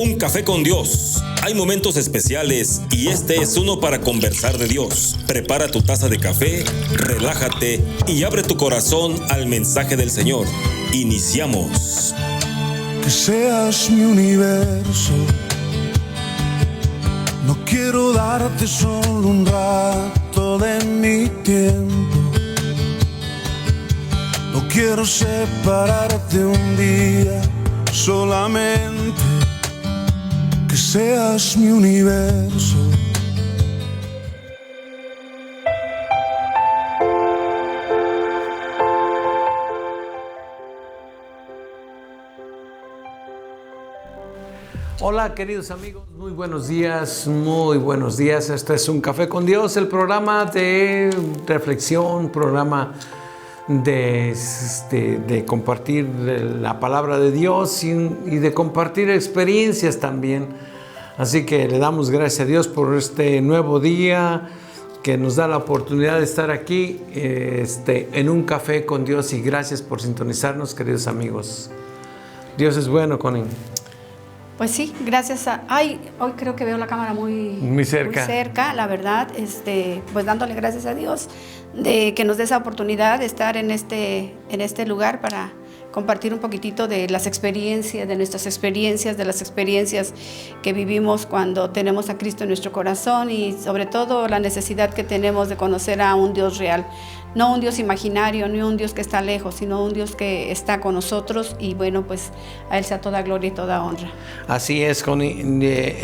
Un café con Dios. Hay momentos especiales y este es uno para conversar de Dios. Prepara tu taza de café, relájate y abre tu corazón al mensaje del Señor. Iniciamos. Que seas mi universo. No quiero darte solo un rato de mi tiempo. No quiero separarte un día solamente. Que seas mi universo. Hola queridos amigos, muy buenos días, muy buenos días. Este es Un Café con Dios, el programa de reflexión, programa de compartir la palabra de Dios y de compartir experiencias también. Así que le damos gracias a Dios por este nuevo día que nos da la oportunidad de estar aquí en Un Café con Dios, y gracias por sintonizarnos, queridos amigos. Dios es bueno, Connie. Pues sí, gracias a... hoy creo que veo la cámara muy cerca, la verdad, pues dándole gracias a Dios de que nos dé esa oportunidad de estar en este lugar para compartir un poquitito de las experiencias, de nuestras experiencias, de las experiencias que vivimos cuando tenemos a Cristo en nuestro corazón, y sobre todo la necesidad que tenemos de conocer a un Dios real. No un Dios imaginario, ni un Dios que está lejos, sino un Dios que está con nosotros, y bueno, pues a Él sea toda gloria y toda honra. Así es, Connie.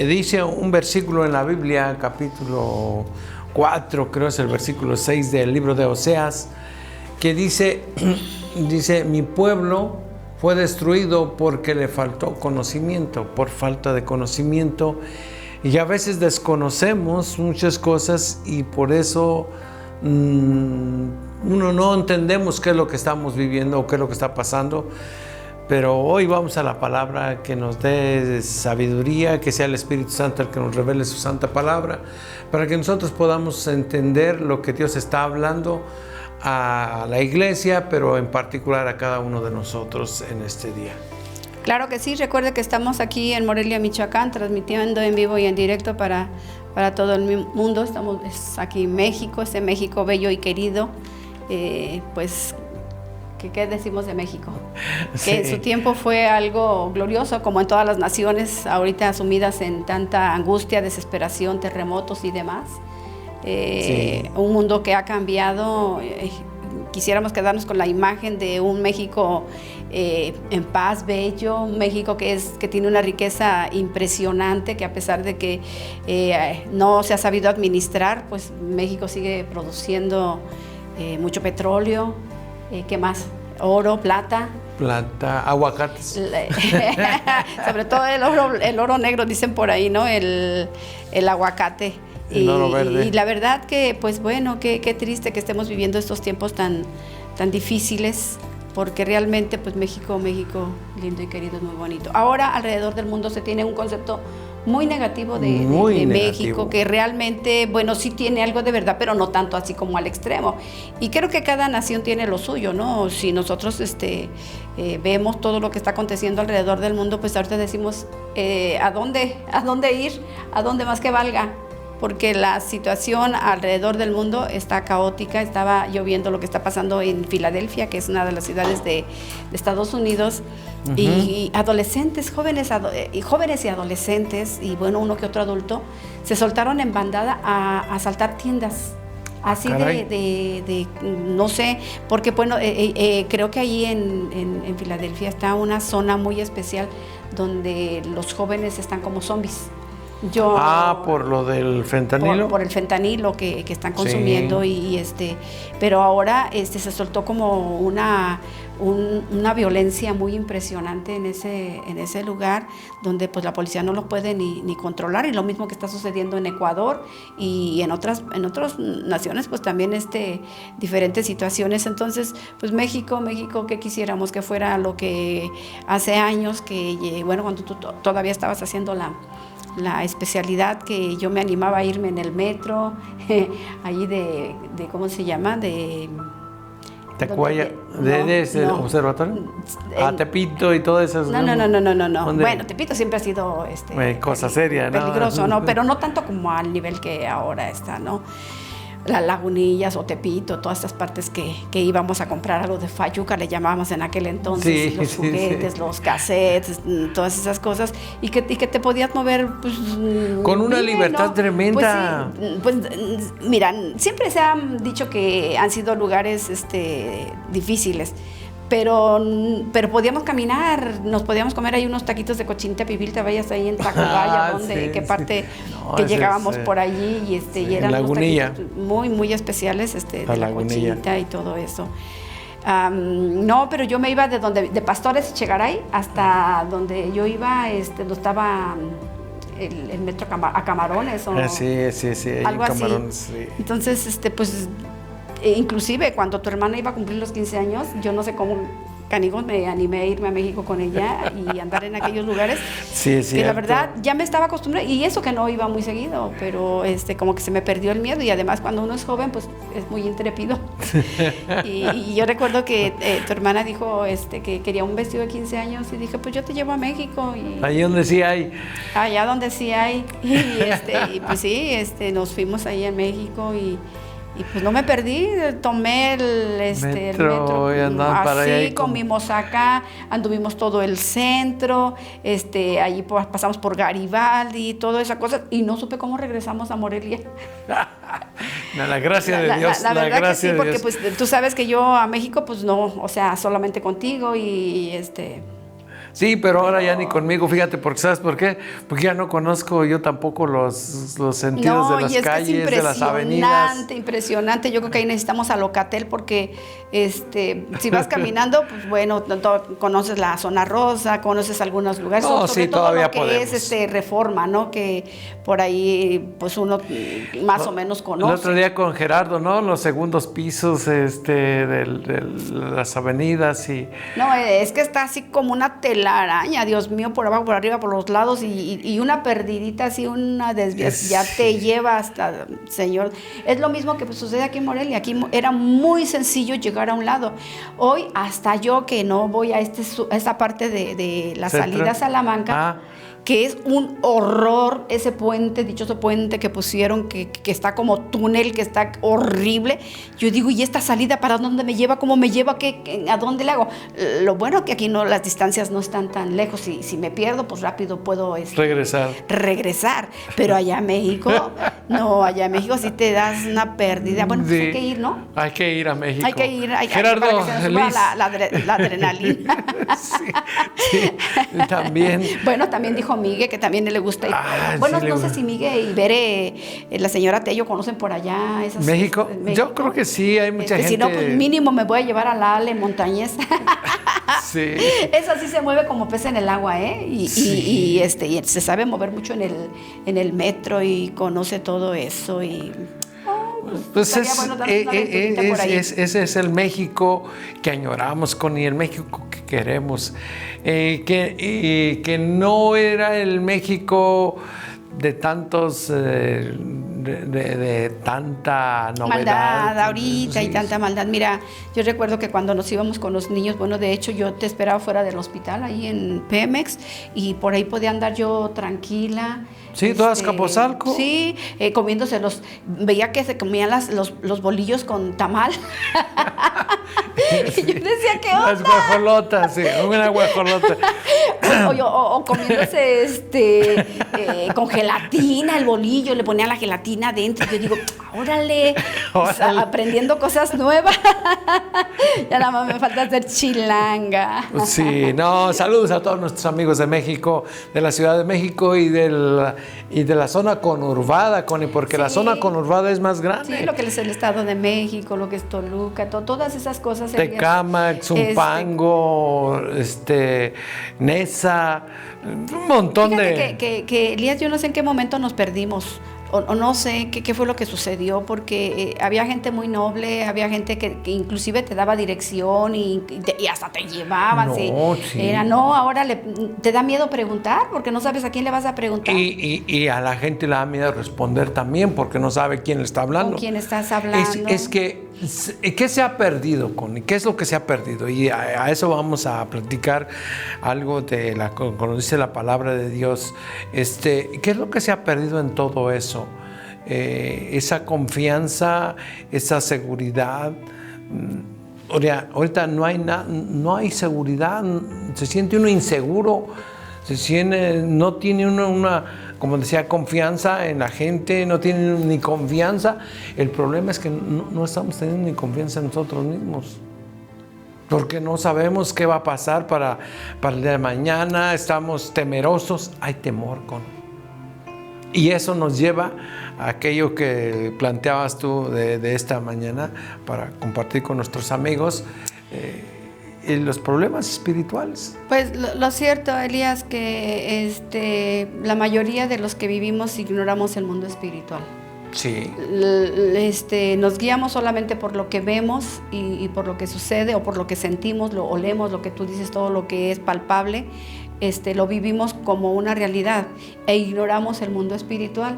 Dice un versículo en la Biblia, capítulo 4, creo es el versículo 6 del libro de Oseas, que dice, mi pueblo fue destruido porque le faltó conocimiento, por falta de conocimiento. Y a veces desconocemos muchas cosas y por eso uno no entendemos qué es lo que estamos viviendo o qué es lo que está pasando. Pero hoy vamos a la palabra que nos dé sabiduría, que sea el Espíritu Santo el que nos revele su santa palabra, para que nosotros podamos entender lo que Dios está hablando a la iglesia, pero en particular a cada uno de nosotros en este día. Claro que sí, recuerde que estamos aquí en Morelia, Michoacán, transmitiendo en vivo y en directo para todo el mundo. Estamos aquí en México, este México bello y querido. Pues, ¿qué decimos de México? Sí. Que en su tiempo fue algo glorioso, como en todas las naciones, ahorita sumidas en tanta angustia, desesperación, terremotos y demás. Sí. Un mundo que ha cambiado. Quisiéramos quedarnos con la imagen de un México en paz, bello, un México que tiene una riqueza impresionante, que a pesar de que no se ha sabido administrar, pues México sigue produciendo mucho petróleo, ¿qué más? Oro, plata, aguacates. Sobre todo el oro negro, dicen por ahí, ¿no? El aguacate. El oro verde. Y la verdad que, pues bueno, qué triste que estemos viviendo estos tiempos tan difíciles, porque realmente, pues México lindo y querido, es muy bonito. Ahora, alrededor del mundo se tiene un concepto muy negativo de México, que realmente, bueno, sí tiene algo de verdad, pero no tanto así como al extremo. Y creo que cada nación tiene lo suyo, ¿no? Si nosotros vemos todo lo que está aconteciendo alrededor del mundo, pues ahorita decimos, ¿a dónde ir? ¿A dónde más que valga? Porque la situación alrededor del mundo está caótica. Estaba yo viendo lo que está pasando en Filadelfia, que es una de las ciudades de Estados Unidos, uh-huh. Y adolescentes, jóvenes y adolescentes, y bueno, uno que otro adulto, se soltaron en bandada a asaltar tiendas. Así de no sé, porque bueno, creo que ahí en Filadelfia está una zona muy especial donde los jóvenes están como zombies. Por lo del fentanilo. Por el fentanilo que están consumiendo, sí. Pero ahora se soltó como una violencia muy impresionante en ese lugar, donde pues la policía no los puede ni controlar, y lo mismo que está sucediendo en Ecuador y en otras naciones, pues también diferentes situaciones. Entonces, pues México, ¿qué quisiéramos que fuera lo que hace años, que bueno, cuando tú todavía estabas haciendo la especialidad, que yo me animaba a irme en el metro, allí de ¿cómo se llama? Tecuaya, de ese observatorio. Tepito y todo eso. No. Bueno, Tepito siempre ha sido cosa seria, ¿no? Peligroso, ¿no? Pero no tanto como al nivel que ahora está, ¿no? Las Lagunillas o Tepito, todas estas partes que íbamos a comprar algo de Fayuca, le llamábamos en aquel entonces, los juguetes, los cassettes, todas esas cosas, y que te podías mover pues, con una bien, libertad ¿no? tremenda. Pues mira, siempre se han dicho que han sido lugares difíciles. Pero podíamos caminar, nos podíamos comer ahí unos taquitos de cochinita pibil, te vayas ahí en Tacubaya, qué parte que llegábamos por allí y eran unos taquitos muy, muy especiales de la cochinita y todo eso. No, pero yo me iba de Pastores y Chegaray hasta donde yo iba, donde estaba el metro a Camarones o sí, algo así. Camarones, sí. Entonces, pues inclusive cuando tu hermana iba a cumplir los 15 años, yo no sé cómo canigos me animé a irme a México con ella y andar en aquellos lugares. Sí, que la verdad ya me estaba acostumbrada, y eso que no iba muy seguido, pero como que se me perdió el miedo, y además cuando uno es joven pues es muy intrépido. y yo recuerdo que tu hermana dijo que quería un vestido de 15 años, y dije, pues yo te llevo a México. Ahí donde sí hay. Allá donde sí hay. Y pues sí, nos fuimos ahí a México y pues no me perdí, tomé el metro y andaban para allá así, comimos acá, anduvimos todo el centro, allí pasamos por Garibaldi, toda esa cosa, y no supe cómo regresamos a Morelia. No, la gracia de Dios. La verdad que sí, porque Dios. pues tú sabes que yo a México pues no, o sea, solamente contigo y Sí, pero ahora ya ni conmigo, fíjate, porque ¿sabes por qué? Porque ya no conozco yo tampoco los sentidos de las calles, de las avenidas. Impresionante. Yo creo que ahí necesitamos a Locatel porque si vas caminando, pues bueno, conoces la zona rosa, conoces algunos lugares, sobre todo todavía lo que podemos. es Reforma, ¿no? Que por ahí pues uno más o menos conoce. El otro día con Gerardo, ¿no? Los segundos pisos de las avenidas y... No, es que está así como una telaraña, Dios mío, por abajo, por arriba, por los lados, y una perdidita así, una desviación, ya te lleva hasta, señor. Es lo mismo que sucede aquí en Morelia. Aquí era muy sencillo llegar a un lado. Hoy, hasta yo que no voy a esta parte de la salida a Salamanca, que es un horror ese puente, dichoso puente que pusieron, que está como túnel, que está horrible. Yo digo, ¿y esta salida para dónde me lleva? ¿Cómo me lleva? ¿A dónde le hago? Lo bueno que aquí no, las distancias no están tan lejos, y si me pierdo, pues rápido puedo regresar. Pero allá en México, allá en México sí te das una pérdida. Bueno, pues hay que ir, ¿no? Hay que ir a México. Hay que ir, Gerardo, para que se nos suba la adrenalina. sí, también. Bueno, también dijo Miguel, que también le gusta ir. Bueno, no sé si Miguel y Bere, la señora Tello, conocen por allá esas ¿México? Yo creo que sí, hay mucha gente. Si no, pues mínimo me voy a llevar a la Ale Montañez. Sí. Esa sí se mueve como pez en el agua, y se sabe mover mucho en el metro y conoce todo eso y... Pues ese es el México que añoramos y el México que queremos, que no era el México de tantos de tanta novedad, maldad ahorita, y tanta maldad. Mira, yo recuerdo que cuando nos íbamos con los niños, bueno, de hecho yo te esperaba fuera del hospital ahí en Pemex, y por ahí podía andar yo tranquila. Sí, todas Azcapotzalco. Sí, comiéndose veía que se comían los bolillos con tamal. Y yo decía, ¿qué onda? Las guajolotas, sí, una guajolota. O comiéndose con gelatina el bolillo, le ponían la gelatina adentro, y yo digo, órale, aprendiendo cosas nuevas. Ya nada más me falta hacer chilanga. Sí, saludos a todos nuestros amigos de México, de la Ciudad de México y de la zona conurbada, Connie, porque la zona conurbada es más grande. Sí, lo que es el Estado de México, lo que es Toluca, todas esas cosas. Tecámac, Zumpango, Nesa, un montón. Fíjate que Elías, yo no sé en qué momento nos perdimos. O no sé qué fue lo que sucedió, porque había gente muy noble, había gente que inclusive te daba dirección y hasta te llevaban. Ahora te da miedo preguntar, porque no sabes a quién le vas a preguntar. Y a la gente le da miedo responder también, porque no sabe quién le está hablando. ¿Con quién estás hablando? Es que ¿Qué se ha perdido, Connie? ¿Qué es lo que se ha perdido? Y a eso vamos a platicar algo de cuando dice la palabra de Dios. ¿Qué es lo que se ha perdido en todo eso? Esa confianza, esa seguridad. Ahorita no hay seguridad, se siente uno inseguro, no tiene uno como decía, confianza en la gente, no tiene ni confianza. El problema es que no estamos teniendo ni confianza en nosotros mismos, porque no sabemos qué va a pasar para el día de mañana, estamos temerosos, hay temor y eso nos lleva a aquello que planteabas tú de esta mañana para compartir con nuestros amigos, los problemas espirituales. Pues lo cierto, Elías, que la mayoría de los que vivimos ignoramos el mundo espiritual. Sí. Nos guiamos solamente por lo que vemos y por lo que sucede o por lo que sentimos, lo olemos, lo que tú dices, todo lo que es palpable. Lo vivimos como una realidad e ignoramos el mundo espiritual.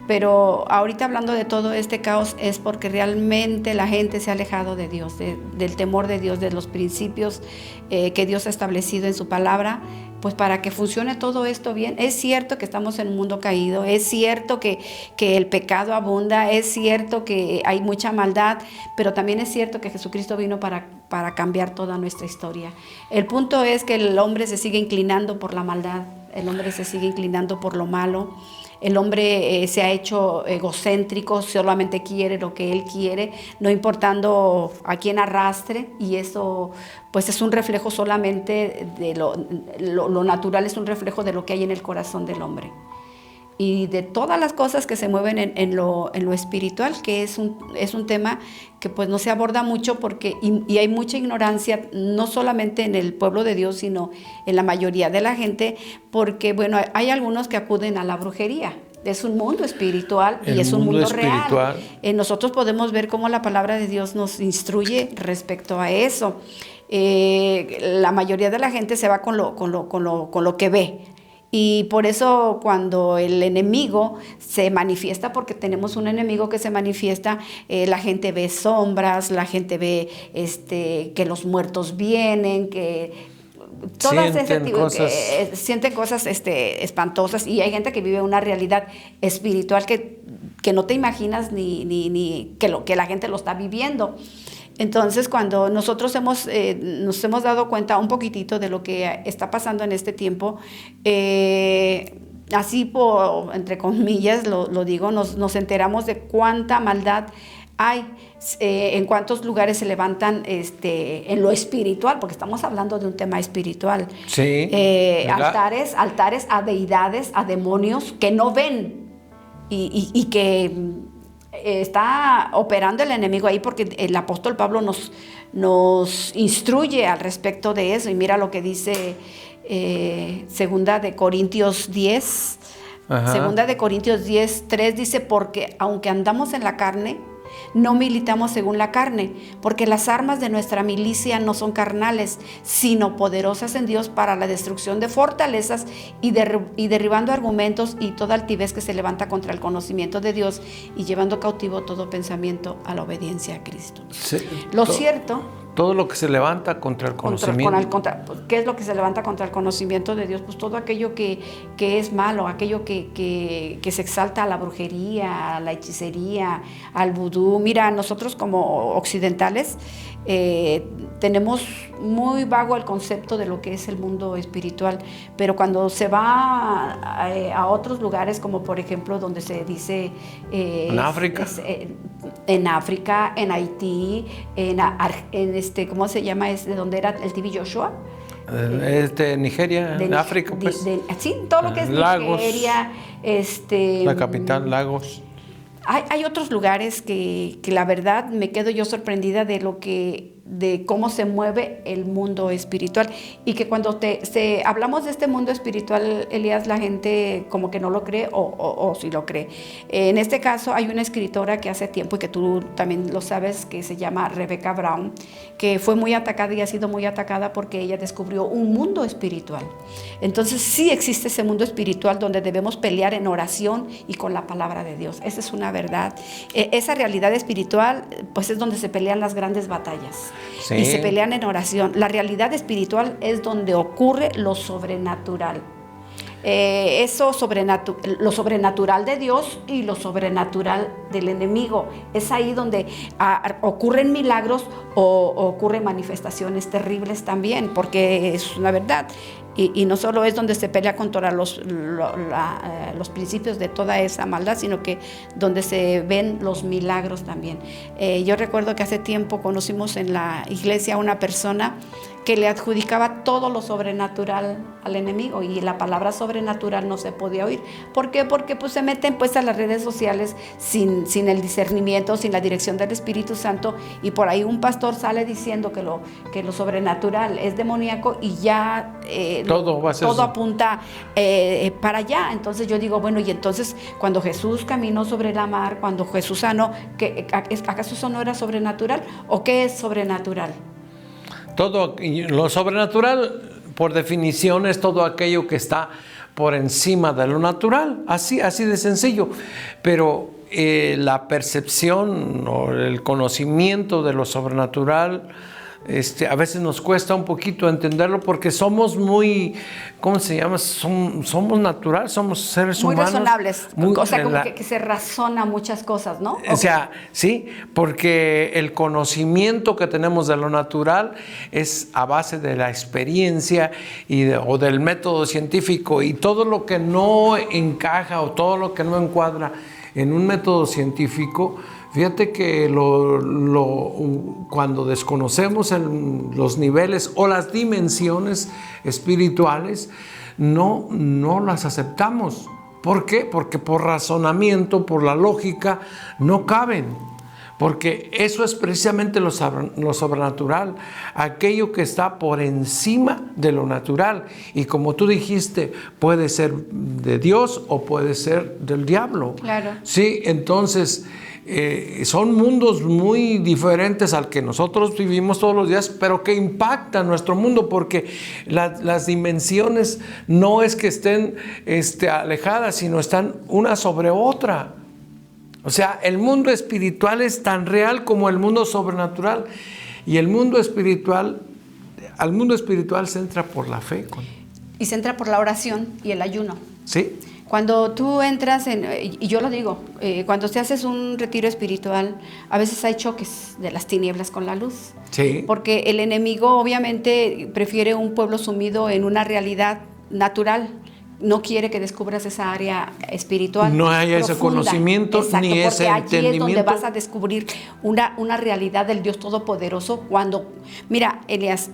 Pero ahorita hablando de todo este caos es porque realmente la gente se ha alejado de Dios, del temor de Dios, de los principios que Dios ha establecido en su palabra, pues para que funcione todo esto bien. Es cierto que estamos en un mundo caído, es cierto que el pecado abunda, es cierto que hay mucha maldad, pero también es cierto que Jesucristo vino para cambiar toda nuestra historia. El punto es que el hombre se sigue inclinando por la maldad, el hombre se sigue inclinando por lo malo. El hombre se ha hecho egocéntrico, solamente quiere lo que él quiere, no importando a quién arrastre, y eso pues es un reflejo solamente de lo natural, es un reflejo de lo que hay en el corazón del hombre. Y de todas las cosas que se mueven en lo espiritual, que es un tema que pues no se aborda mucho porque y hay mucha ignorancia, no solamente en el pueblo de Dios, sino en la mayoría de la gente, porque bueno, hay algunos que acuden a la brujería. Es un mundo espiritual y es un mundo real. Nosotros podemos ver cómo la palabra de Dios nos instruye respecto a eso. La mayoría de la gente se va con lo que ve. Y por eso cuando el enemigo se manifiesta, porque tenemos un enemigo que se manifiesta, la gente ve sombras, la gente ve que los muertos vienen, que todas sienten cosas espantosas, y hay gente que vive una realidad espiritual que no te imaginas ni que la gente lo está viviendo. Entonces, cuando nosotros nos hemos dado cuenta un poquitito de lo que está pasando en este tiempo, así entre comillas lo digo, nos enteramos de cuánta maldad hay, en cuántos lugares se levantan en lo espiritual, porque estamos hablando de un tema espiritual. Sí. Altares a deidades, a demonios que no ven y que está operando el enemigo ahí, porque el apóstol Pablo nos instruye al respecto de eso. Y mira lo que dice Segunda de Corintios 10. Segunda de Corintios 10:3 dice: porque aunque andamos en la carne, no militamos según la carne, porque las armas de nuestra milicia no son carnales, sino poderosas en Dios para la destrucción de fortalezas y derribando argumentos y toda altivez que se levanta contra el conocimiento de Dios, y llevando cautivo todo pensamiento a la obediencia a Cristo. Sí, todo lo que se levanta contra el conocimiento. ¿Qué es lo que se levanta contra el conocimiento de Dios? Pues todo aquello que es malo, aquello que se exalta a la brujería, a la hechicería, al vudú. Mira, nosotros como occidentales tenemos muy vago el concepto de lo que es el mundo espiritual, pero cuando se va a otros lugares, como por ejemplo donde se dice en África, en África, en Haití, ¿cómo se llama? ¿De dónde era el TV Joshua? Nigeria, en África, pues. Sí, todo lo que es Lagos, Nigeria, la capital, Lagos. Hay otros lugares que la verdad me quedo yo sorprendida de lo que de cómo se mueve el mundo espiritual, y que cuando hablamos de este mundo espiritual, Elías, la gente como que no lo cree o sí lo cree. En este caso hay una escritora que hace tiempo, y que tú también lo sabes, que se llama Rebecca Brown, que fue muy atacada y ha sido muy atacada porque ella descubrió un mundo espiritual. Entonces sí existe ese mundo espiritual donde debemos pelear en oración y con la palabra de Dios. Esa es una verdad. Esa realidad espiritual pues es donde se pelean las grandes batallas. Sí. Y se pelean en oración. La realidad espiritual es donde ocurre lo sobrenatural. Lo sobrenatural de Dios y lo sobrenatural del enemigo. Es ahí donde ocurren milagros o ocurren manifestaciones terribles también, porque es una verdad. Y no solo es donde se pelea contra los principios de toda esa maldad, sino que donde se ven los milagros también. Yo recuerdo que hace tiempo conocimos en la iglesia a una persona que le adjudicaba todo lo sobrenatural al enemigo, y la palabra sobrenatural no se podía oír. ¿Por qué? Porque pues se meten pues a las redes sociales sin el discernimiento, sin la dirección del Espíritu Santo, y por ahí un pastor sale diciendo que lo sobrenatural es demoníaco, y ya todo apunta para allá. Entonces yo digo, bueno, y entonces cuando Jesús caminó sobre la mar, cuando Jesús sanó, ¿acaso eso no era sobrenatural? ¿O qué es sobrenatural? Todo lo sobrenatural, por definición, es todo aquello que está por encima de lo natural, así de sencillo. Pero la percepción o el conocimiento de lo sobrenatural, a veces nos cuesta un poquito entenderlo, porque somos muy, ¿cómo se llama? Somos naturales, somos seres muy humanos. Razonables, o sea, como que se razona muchas cosas, ¿no? O sea, sí, porque el conocimiento que tenemos de lo natural es a base de la experiencia o del método científico, y todo lo que no encaja o todo lo que no encuadra en un método científico, fíjate que cuando desconocemos los niveles o las dimensiones espirituales, no las aceptamos. ¿Por qué? Porque por razonamiento, por la lógica, no caben. Porque eso es precisamente lo sobrenatural, aquello que está por encima de lo natural. Y como tú dijiste, puede ser de Dios o puede ser del diablo. Claro. Sí, entonces son mundos muy diferentes al que nosotros vivimos todos los días, pero que impactan nuestro mundo, porque las dimensiones no es que estén alejadas, sino están una sobre otra. O sea, el mundo espiritual es tan real como el mundo sobrenatural, y al mundo espiritual se entra por la fe. Y se entra por la oración y el ayuno. Sí. Cuando tú entras y yo lo digo, cuando te haces un retiro espiritual, a veces hay choques de las tinieblas con la luz. Sí. Porque el enemigo obviamente prefiere un pueblo sumido en una realidad natural. No quiere que descubras esa área espiritual. No haya profunda. Ese conocimiento. Exacto, ni ese entendimiento. Porque allí es donde vas a descubrir una realidad del Dios Todopoderoso. Mira, Elías,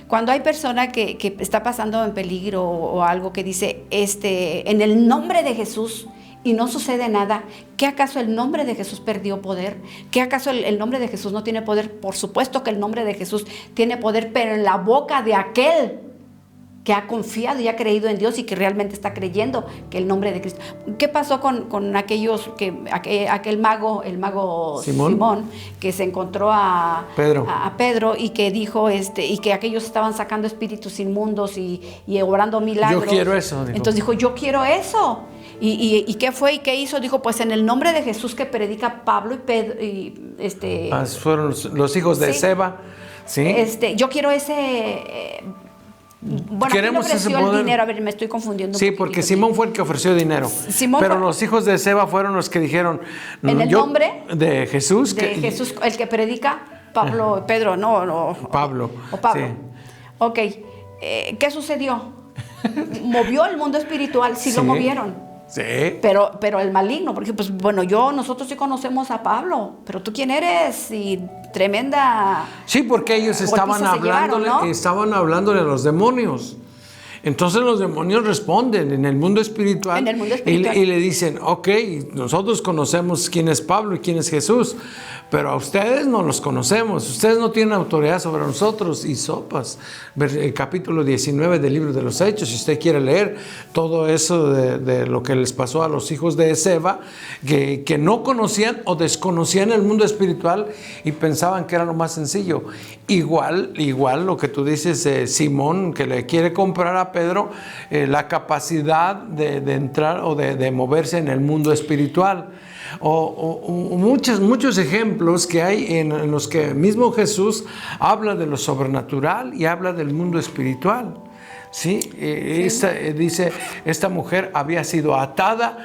cuando hay persona que está pasando en peligro o algo, que dice, en el nombre de Jesús, y no sucede nada, ¿qué acaso el nombre de Jesús perdió poder? ¿Qué acaso el nombre de Jesús no tiene poder? Por supuesto que el nombre de Jesús tiene poder, pero en la boca de aquel que ha confiado y ha creído en Dios y que realmente está creyendo que el nombre de Cristo. ¿Qué pasó con aquellos aquel mago, el mago Simón, que se encontró a Pedro y que dijo y que aquellos estaban sacando espíritus inmundos y obrando milagros? Yo quiero eso. Dijo. Entonces dijo, yo quiero eso. ¿Y qué fue y qué hizo? Dijo, pues en el nombre de Jesús que predica Pablo y Pedro fueron los hijos de Seba. ¿Sí? Yo quiero ese. Bueno, queremos ¿quién ofreció ese poder? El dinero? A ver, me estoy confundiendo. Sí, porque Simón fue el que ofreció dinero. Pero los hijos de Seba fueron los que dijeron. En el nombre de Jesús. Jesús, el que predica Pablo, Pedro, no. Pablo. O Pablo. Sí. Ok. ¿Qué sucedió? ¿Movió el mundo espiritual? Sí, lo movieron. Sí. Pero el maligno, porque pues bueno, nosotros sí conocemos a Pablo, pero tú quién eres, y tremenda. Sí, porque ellos estaban hablándole a los demonios. Entonces los demonios responden en el mundo espiritual, En el mundo espiritual. y le dicen, ok, nosotros conocemos quién es Pablo y quién es Jesús, pero a ustedes no los conocemos, ustedes no tienen autoridad sobre nosotros. Y sopas, capítulo 19 del libro de los Hechos, si usted quiere leer todo eso de lo que les pasó a los hijos de Esceva, que no conocían o desconocían el mundo espiritual y pensaban que era lo más sencillo. Igual lo que tú dices, Simón, que le quiere comprar a Pedro la capacidad de entrar o de moverse en el mundo espiritual. O muchos ejemplos que hay en los que mismo Jesús habla de lo sobrenatural y habla del mundo espiritual. ¿Sí? Dice, esta mujer había sido atada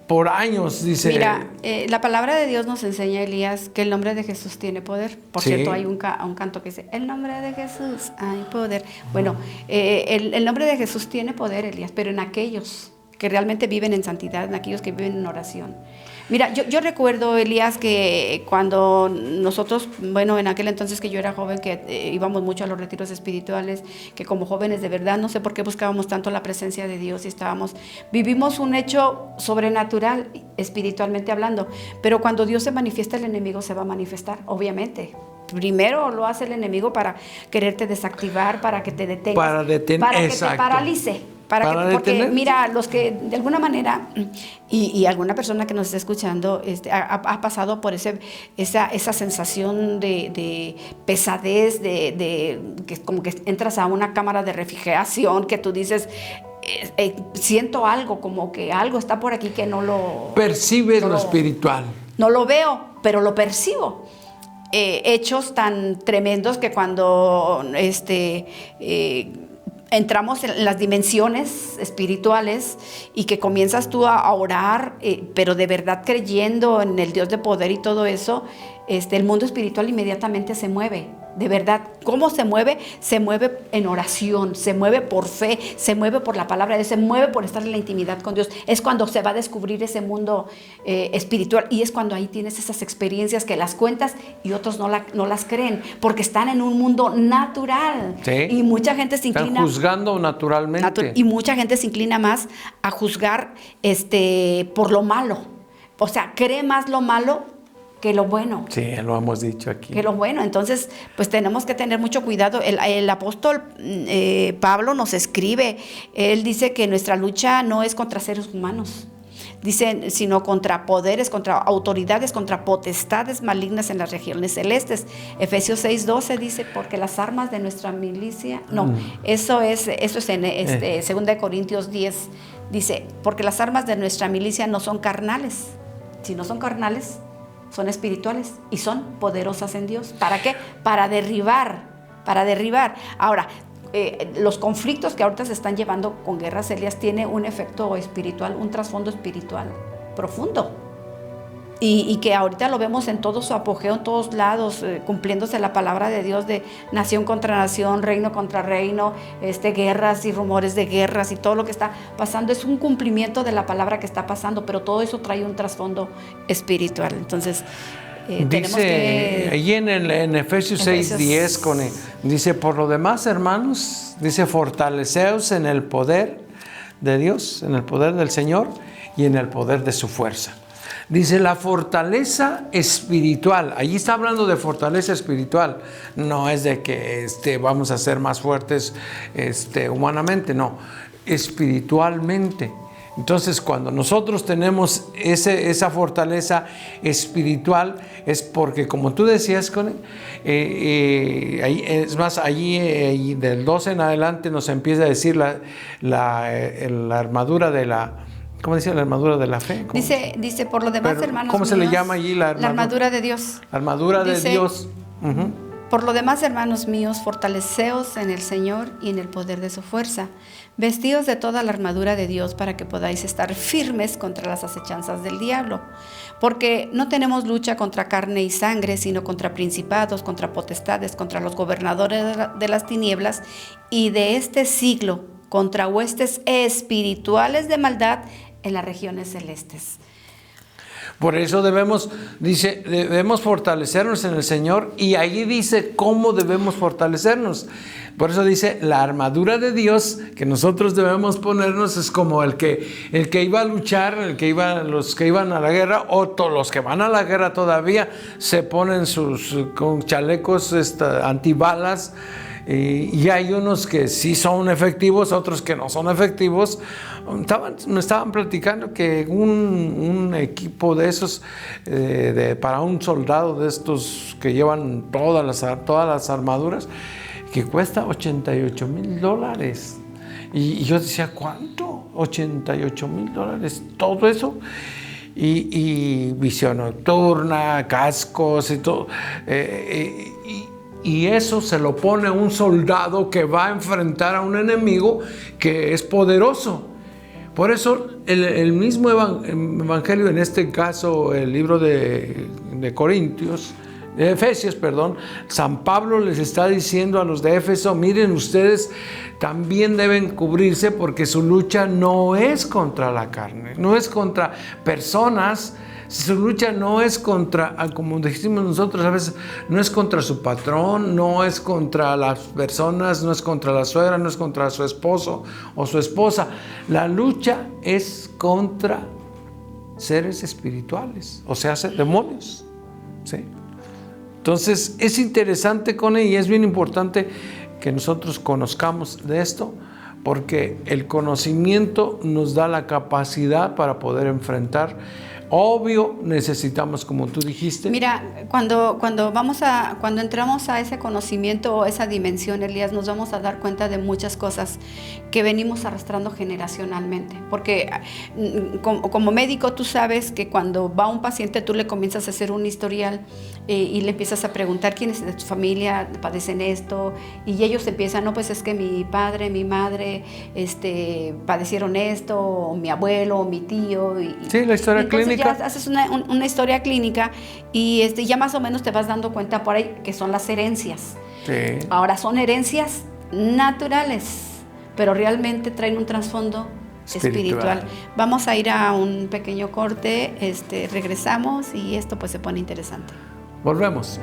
por años, dice. Mira, la palabra de Dios nos enseña, Elías, que el nombre de Jesús tiene poder. Por cierto, hay un canto que dice, el nombre de Jesús hay poder. Bueno, el nombre de Jesús tiene poder, Elías, pero en aquellos que realmente viven en santidad, en aquellos que viven en oración. Mira, yo recuerdo, Elías, que cuando nosotros, bueno, en aquel entonces que yo era joven, que íbamos mucho a los retiros espirituales, que como jóvenes de verdad, no sé por qué buscábamos tanto la presencia de Dios y vivimos un hecho sobrenatural, espiritualmente hablando, pero cuando Dios se manifiesta, el enemigo se va a manifestar, obviamente. Primero lo hace el enemigo para quererte desactivar, para que te detengas, para que te paralice. Porque mira, los que de alguna manera, y alguna persona que nos está escuchando ha pasado por esa sensación de pesadez, que como que entras a una cámara de refrigeración, que tú dices, siento algo, como que algo está por aquí que no lo... Percibes lo espiritual. No lo veo, pero lo percibo. Hechos tan tremendos que cuando entramos en las dimensiones espirituales y que comienzas tú a orar, pero de verdad creyendo en el Dios de poder y todo eso, el mundo espiritual inmediatamente se mueve. De verdad, ¿cómo se mueve? Se mueve en oración, se mueve por fe, se mueve por la palabra de Dios, se mueve por estar en la intimidad con Dios. Es cuando se va a descubrir ese mundo espiritual, y es cuando ahí tienes esas experiencias que las cuentas y otros no las creen, porque están en un mundo natural. Sí. Y mucha gente se inclina... Están juzgando naturalmente. Y mucha gente se inclina más a juzgar por lo malo. O sea, cree más lo malo que lo bueno. Sí, lo hemos dicho aquí. Que lo bueno. Entonces, pues tenemos que tener mucho cuidado. El apóstol Pablo nos escribe, él dice que nuestra lucha no es contra seres humanos, dice, sino contra poderes, contra autoridades, contra potestades malignas en las regiones celestes. Efesios 6:12 dice, porque las armas de nuestra milicia, eso es en 2 Corintios 10, dice, porque las armas de nuestra milicia no son carnales. Si no son carnales, son espirituales y son poderosas en Dios. ¿Para qué? Para derribar. Ahora, los conflictos que ahorita se están llevando con guerras, Elías, tiene un efecto espiritual, un trasfondo espiritual profundo. Y que ahorita lo vemos en todo su apogeo, en todos lados, cumpliéndose la palabra de Dios de nación contra nación, reino contra reino, guerras y rumores de guerras y todo lo que está pasando. Es un cumplimiento de la palabra que está pasando, pero todo eso trae un trasfondo espiritual. Entonces, tenemos que... Allí en Efesios 6:10, dice, por lo demás, hermanos, dice, fortaleceos en el poder de Dios, en el poder del Señor y en el poder de su fuerza. Dice la fortaleza espiritual. Allí está hablando de fortaleza espiritual. No es de que vamos a ser más fuertes humanamente, no, espiritualmente. Entonces, cuando nosotros tenemos esa fortaleza espiritual, es porque, como tú decías, es más, allí del 12 en adelante nos empieza a decir la armadura de la... ¿Cómo dice la armadura de la fe? Dice, por lo demás, hermanos ¿cómo se míos, le llama allí la armadura de Dios? Armadura de Dios. Por lo demás, hermanos míos, fortaleceos en el Señor y en el poder de su fuerza. Vestidos de toda la armadura de Dios para que podáis estar firmes contra las acechanzas del diablo. Porque no tenemos lucha contra carne y sangre, sino contra principados, contra potestades, contra los gobernadores de las tinieblas y de este siglo, contra huestes espirituales de maldad en las regiones celestes. Por eso debemos fortalecernos en el Señor, y allí dice cómo debemos fortalecernos. Por eso dice, la armadura de Dios que nosotros debemos ponernos es como el que iba a luchar, los que iban a la guerra, o los que van a la guerra todavía, se ponen con chalecos antibalas. Y hay unos que sí son efectivos, otros que no son efectivos. Me estaban platicando que un equipo de esos para un soldado de estos que llevan todas las armaduras, que cuesta $88,000. Y yo decía, ¿cuánto? $88,000, todo eso. Y visión nocturna, cascos y todo. Y eso se lo pone a un soldado que va a enfrentar a un enemigo que es poderoso. Por eso el mismo evangelio, en este caso el libro de Efesios, San Pablo les está diciendo a los de Éfeso, miren, ustedes también deben cubrirse, porque su lucha no es contra la carne, no es contra personas. Su lucha no es contra, como decimos nosotros a veces, no es contra su patrón, no es contra las personas, no es contra la suegra, no es contra su esposo o su esposa. La lucha es contra seres espirituales, o sea, demonios. ¿Sí? Entonces es interesante, Connie, y es bien importante que nosotros conozcamos de esto, porque el conocimiento nos da la capacidad para poder enfrentar. Obvio, necesitamos, como tú dijiste. Mira, cuando entramos a ese conocimiento o esa dimensión, Elías, nos vamos a dar cuenta de muchas cosas que venimos arrastrando generacionalmente. Porque como médico, tú sabes que cuando va un paciente, tú le comienzas a hacer un historial y le empiezas a preguntar quiénes de tu familia padecen esto, y ellos empiezan, no, pues es que mi padre, mi madre padecieron esto, o mi abuelo, o mi tío. Sí, la historia clínica. Ya haces una historia clínica y ya más o menos te vas dando cuenta por ahí que son las herencias. Sí. Ahora, son herencias naturales, pero realmente traen un trasfondo espiritual. Vamos a ir a un pequeño corte, regresamos y esto pues se pone interesante. Volvemos.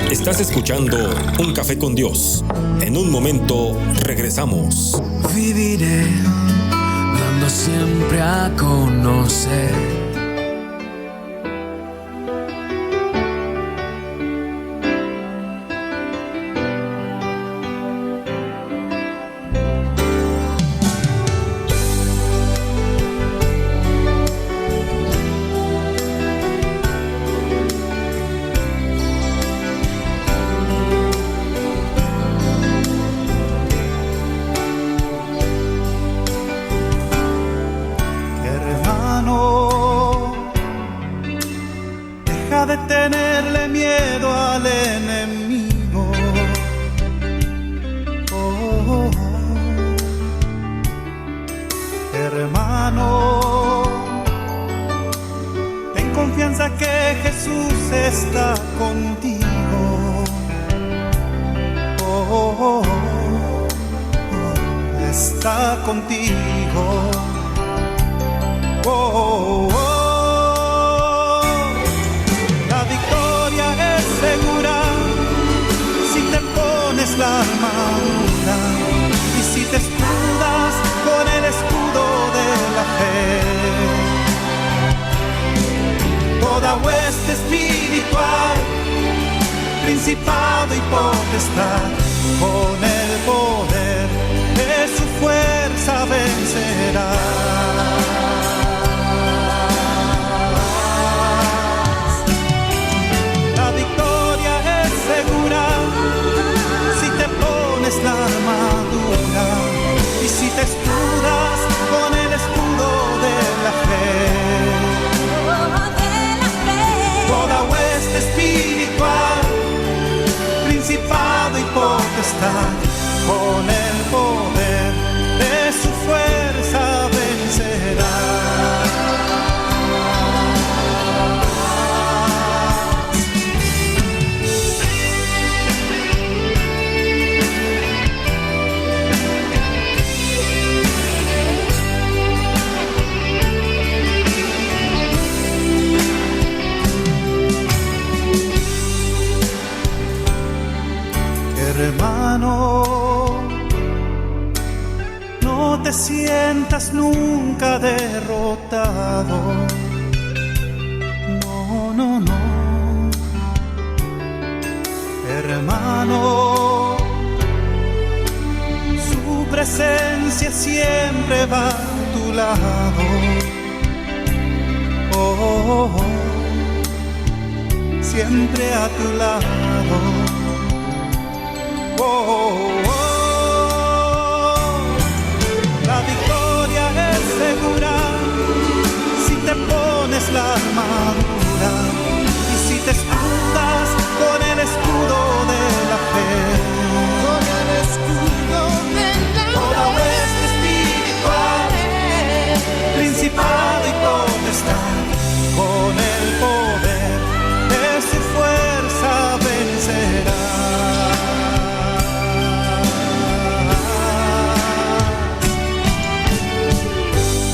Estás escuchando Un Café con Dios. En un momento regresamos. Viviré dando siempre a conocer de tenerle miedo al enemigo. Oh, hermano, ten confianza que Jesús está contigo. Oh, está contigo. Oh, segura si te pones la armadura y si te escudas con el escudo de la fe. Toda hueste espiritual, principado y potestad, con el poder de su fuerza vencerá. La armadura y si te escudas con el escudo de la fe, toda hueste espiritual, principado y potestad, con el poder de su fuerza vencerá. sientas nunca derrotado. No, no, no. Hermano, su presencia siempre va a tu lado. Oh, oh, oh. Siempre a tu lado. Oh, oh, oh. La victoria es segura si te pones la armadura y si te escudas con el escudo de la fe. Con el escudo de la Toda hueste espiritual, principado y potestad, con el poder de su fuerza vencerá.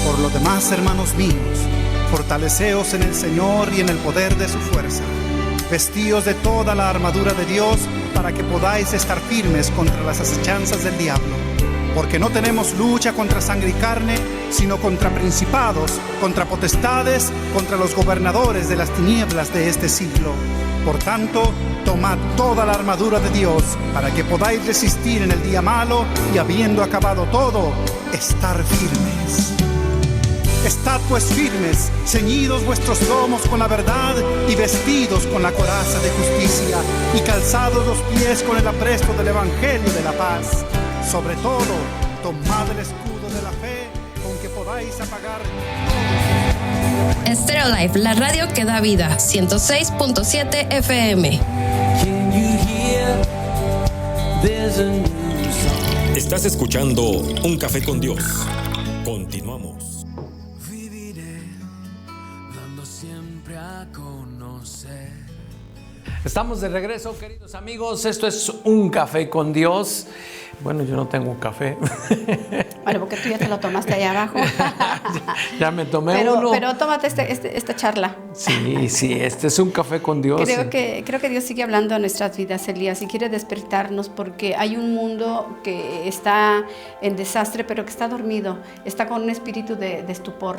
Por lo demás, hermanos míos, fortaleceos en el Señor y en el poder de su fuerza. Vestíos de toda la armadura de Dios para que podáis estar firmes contra las acechanzas del diablo. Porque no tenemos lucha contra sangre y carne, sino contra principados, contra potestades, contra los gobernadores de las tinieblas de este siglo. Por tanto, tomad toda la armadura de Dios para que podáis resistir en el día malo y habiendo acabado todo, estar firmes. Estad pues firmes, ceñidos vuestros lomos con la verdad y vestidos con la coraza de justicia y calzados los pies con el apresto del evangelio de la paz. Sobre todo, tomad el escudo de la fe con que podáis apagar. Stereo Life, la radio que da vida, 106.7 FM. Estás escuchando Un Café con Dios. Continuamos. Estamos de regreso, queridos amigos. Esto es Un Café con Dios. Bueno, yo no tengo un café. Bueno, porque tú ya te lo tomaste allá abajo. Ya me tomé uno. Pero tómate esta charla. Sí, este es Un Café con Dios. Creo que Dios sigue hablando en nuestras vidas, Elías, y quiere despertarnos porque hay un mundo que está en desastre, pero que está dormido, está con un espíritu de estupor.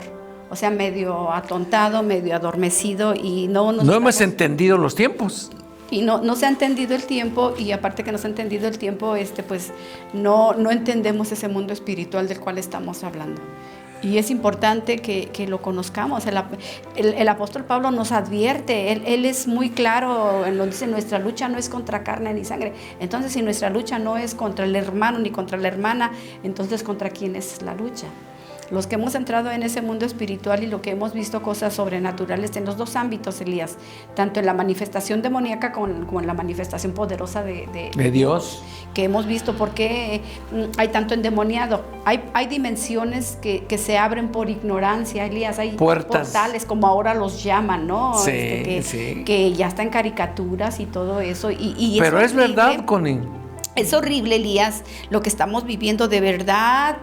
O sea, medio atontado, medio adormecido y no hemos entendido los tiempos. Y no se ha entendido el tiempo, y aparte que no se ha entendido el tiempo, pues no entendemos ese mundo espiritual del cual estamos hablando. Y es importante que lo conozcamos. El apóstol Pablo nos advierte, él es muy claro en lo que dice: nuestra lucha no es contra carne ni sangre. Entonces, si nuestra lucha no es contra el hermano ni contra la hermana, entonces ¿contra quién es la lucha? Los que hemos entrado en ese mundo espiritual y lo que hemos visto cosas sobrenaturales en los dos ámbitos, Elías, tanto en la manifestación demoníaca como en la manifestación poderosa de Dios, que hemos visto. Porque hay tanto endemoniado, hay dimensiones que se abren por ignorancia, Elías, hay puertas, portales, como ahora los llaman, ¿no? Sí, que ya está en caricaturas y todo eso. Pero es verdad, Connie. Es horrible, Elías, lo que estamos viviendo, de verdad.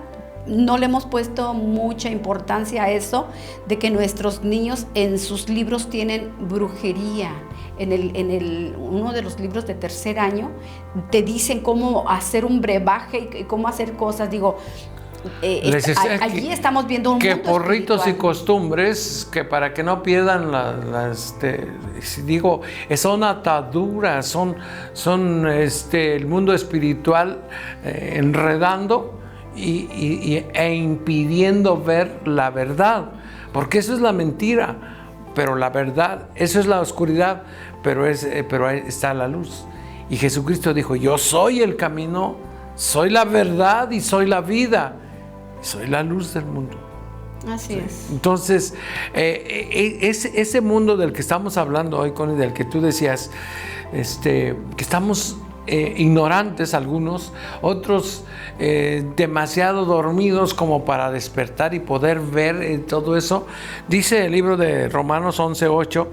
No le hemos puesto mucha importancia a eso, de que nuestros niños en sus libros tienen brujería. En uno de los libros de tercer año te dicen cómo hacer un brebaje y cómo hacer cosas. Digo, allí estamos viendo un que mundo porritos espiritual. Y costumbres que para que no pierdan son ataduras, son el mundo espiritual enredando e impidiendo ver la verdad, porque eso es la mentira, pero la verdad, eso es la oscuridad, pero ahí está la luz. Y Jesucristo dijo: yo soy el camino, soy la verdad y soy la vida, soy la luz del mundo. Así es. Entonces, ese mundo del que estamos hablando hoy, Connie, del que tú decías, que estamos ignorantes algunos, otros demasiado dormidos como para despertar y poder ver todo eso. Dice el libro de Romanos 11:8: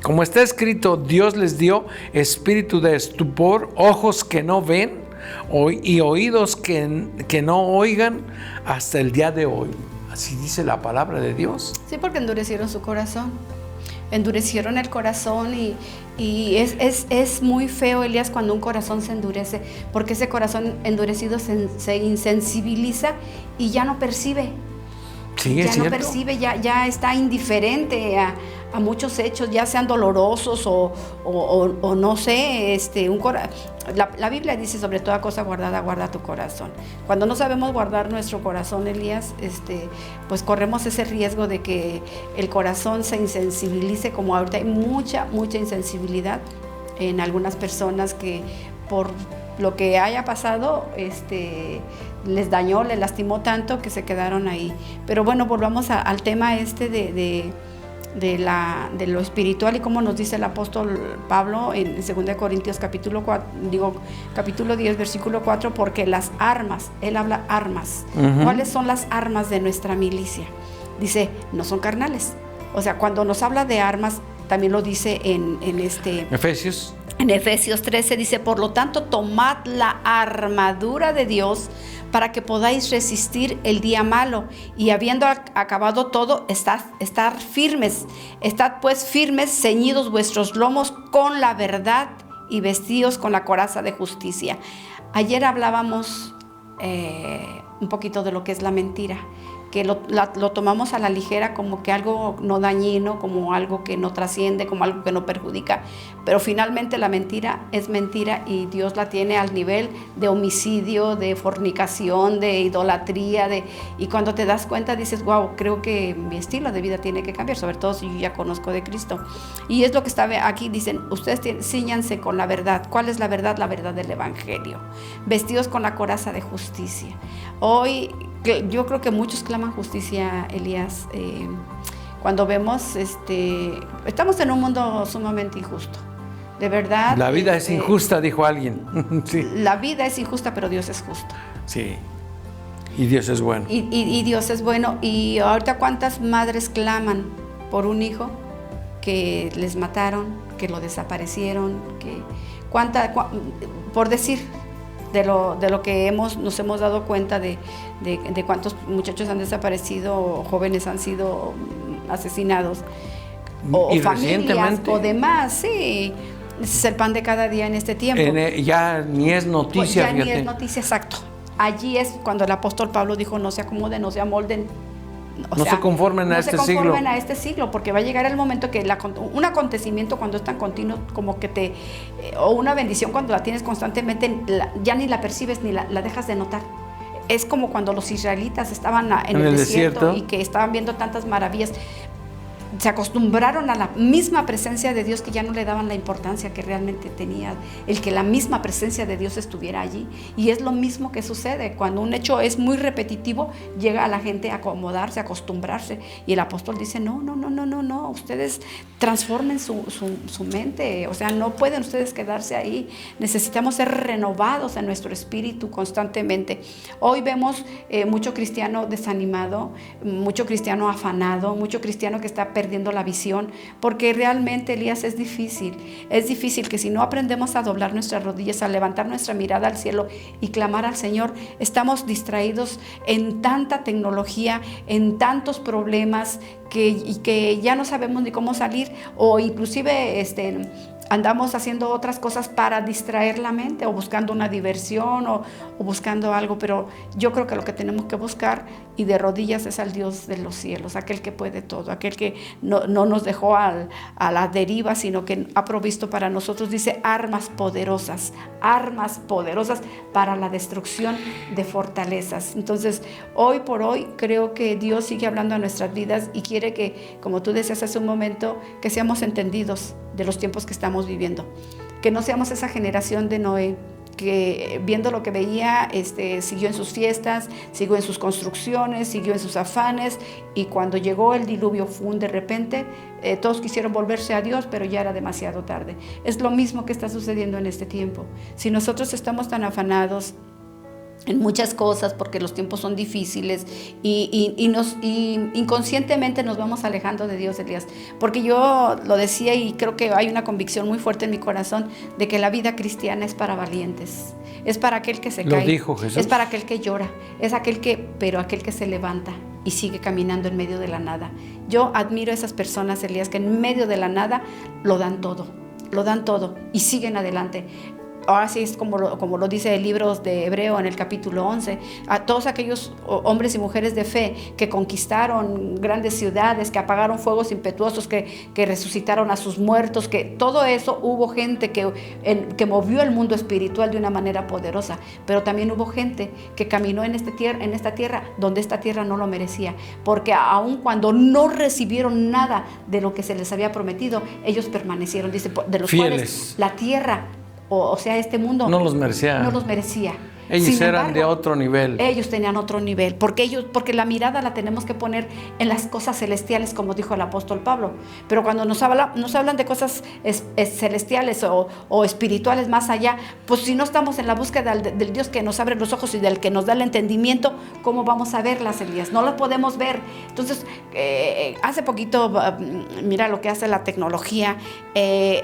como está escrito, Dios les dio espíritu de estupor, ojos que no ven y oídos que no oigan hasta el día de hoy. Así dice la palabra de Dios. Sí, porque endurecieron su corazón. endurecieron el corazón y es muy feo, Elías, cuando un corazón se endurece, porque ese corazón endurecido se insensibiliza y ya no percibe. Sí, ya es no cierto. percibe, ya está indiferente a muchos hechos, ya sean dolorosos o no sé, la Biblia dice: sobre toda cosa guardada, guarda tu corazón. Cuando no sabemos guardar nuestro corazón, Elías, pues corremos ese riesgo de que el corazón se insensibilice, como ahorita hay mucha insensibilidad en algunas personas que por lo que haya pasado, les dañó, les lastimó tanto que se quedaron ahí. Pero bueno, volvamos al tema de lo espiritual y como nos dice el apóstol Pablo en 2 Corintios capítulo 10, versículo 4, porque las armas, él habla armas. ¿Cuáles son las armas de nuestra milicia? Dice, no son carnales. O sea, cuando nos habla de armas, también lo dice en Efesios. En Efesios 13 dice: por lo tanto, tomad la armadura de Dios para que podáis resistir el día malo, y habiendo acabado todo, estar firmes. Estad pues firmes, ceñidos vuestros lomos con la verdad y vestidos con la coraza de justicia. Ayer hablábamos un poquito de lo que es la mentira, que lo tomamos a la ligera como que algo no dañino, como algo que no trasciende, como algo que no perjudica, pero finalmente la mentira es mentira y Dios la tiene al nivel de homicidio, de fornicación, de idolatría, y cuando te das cuenta dices, wow, creo que mi estilo de vida tiene que cambiar, sobre todo si yo ya conozco de Cristo. Y es lo que está aquí, dicen, ustedes cíñanse con la verdad. ¿Cuál es la verdad? La verdad del Evangelio. Vestidos con la coraza de justicia. Hoy yo creo que muchos claman justicia, Elías, cuando vemos, estamos en un mundo sumamente injusto, de verdad. La vida es injusta, dijo alguien. Sí. La vida es injusta, pero Dios es justo. Sí. Y Dios es bueno. Y Dios es bueno. Y ahorita, ¿cuántas madres claman por un hijo que les mataron, que lo desaparecieron? Por decir, de lo que nos hemos dado cuenta de cuántos muchachos han desaparecido, jóvenes han sido asesinados, o familias, o demás, sí. Ese es el pan de cada día en este tiempo. Ya ni es noticia. Ni es noticia, exacto. Allí es cuando el apóstol Pablo dijo: no se acomoden, no se amolden. Se conformen a este siglo. No se conformen a este siglo, porque va a llegar el momento que un acontecimiento, cuando es tan continuo, como que o una bendición cuando la tienes constantemente, ya ni la percibes ni la dejas de notar. Es como cuando los israelitas estaban en el desierto y que estaban viendo tantas maravillas. Se acostumbraron a la misma presencia de Dios, que ya no le daban la importancia que realmente tenía el que la misma presencia de Dios estuviera allí. Y es lo mismo que sucede cuando un hecho es muy repetitivo, llega a la gente a acomodarse, a acostumbrarse, y el apóstol dice: no, ustedes transformen su mente, o sea, no pueden ustedes quedarse ahí, necesitamos ser renovados en nuestro espíritu constantemente. Hoy vemos mucho cristiano desanimado, mucho cristiano afanado, mucho cristiano que está perdiendo la visión, porque realmente, Elías, es difícil que si no aprendemos a doblar nuestras rodillas, a levantar nuestra mirada al cielo y clamar al Señor, estamos distraídos en tanta tecnología, en tantos problemas que ya no sabemos ni cómo salir, o inclusive andamos haciendo otras cosas para distraer la mente, o buscando una diversión, o buscando algo. Pero yo creo que lo que tenemos que buscar, y de rodillas, es al Dios de los cielos, aquel que puede todo, aquel que no nos dejó a la deriva, sino que ha provisto para nosotros, dice, armas poderosas para la destrucción de fortalezas. Entonces, hoy por hoy, creo que Dios sigue hablando a nuestras vidas y quiere que, como tú decías hace un momento, que seamos entendidos de los tiempos que estamos viviendo, que no seamos esa generación de Noé, que viendo lo que veía, siguió en sus fiestas, siguió en sus construcciones, siguió en sus afanes, y cuando llegó el diluvio, de repente, todos quisieron volverse a Dios, pero ya era demasiado tarde. Es lo mismo que está sucediendo en este tiempo. Si nosotros estamos tan afanados en muchas cosas, porque los tiempos son difíciles, y inconscientemente nos vamos alejando de Dios, Elías, porque yo lo decía, y creo que hay una convicción muy fuerte en mi corazón de que la vida cristiana es para valientes, es para aquel que se cae, lo dijo Jesús. Es para aquel que llora, es aquel que se levanta. y sigue caminando en medio de la nada. Yo admiro a esas personas, Elías, que en medio de la nada lo dan todo y siguen adelante. Ahora sí es como lo dice el libro de Hebreo en el capítulo 11, a todos aquellos hombres y mujeres de fe que conquistaron grandes ciudades, que apagaron fuegos impetuosos, que resucitaron a sus muertos, que todo eso, hubo gente que movió el mundo espiritual de una manera poderosa, pero también hubo gente que caminó en esta tierra donde esta tierra no lo merecía, porque aun cuando no recibieron nada de lo que se les había prometido, ellos permanecieron, dice, de los fieles. Cuales la tierra, o sea, este mundo no los merecía. Ellos Sin eran embargo, de otro nivel. Ellos tenían otro nivel, porque la mirada la tenemos que poner en las cosas celestiales, como dijo el apóstol Pablo. Pero cuando nos hablan de cosas celestiales o espirituales más allá, pues si no estamos en la búsqueda del Dios que nos abre los ojos y del que nos da el entendimiento, ¿cómo vamos a verlas, Elías? No las podemos ver. Entonces, hace poquito, mira lo que hace la tecnología.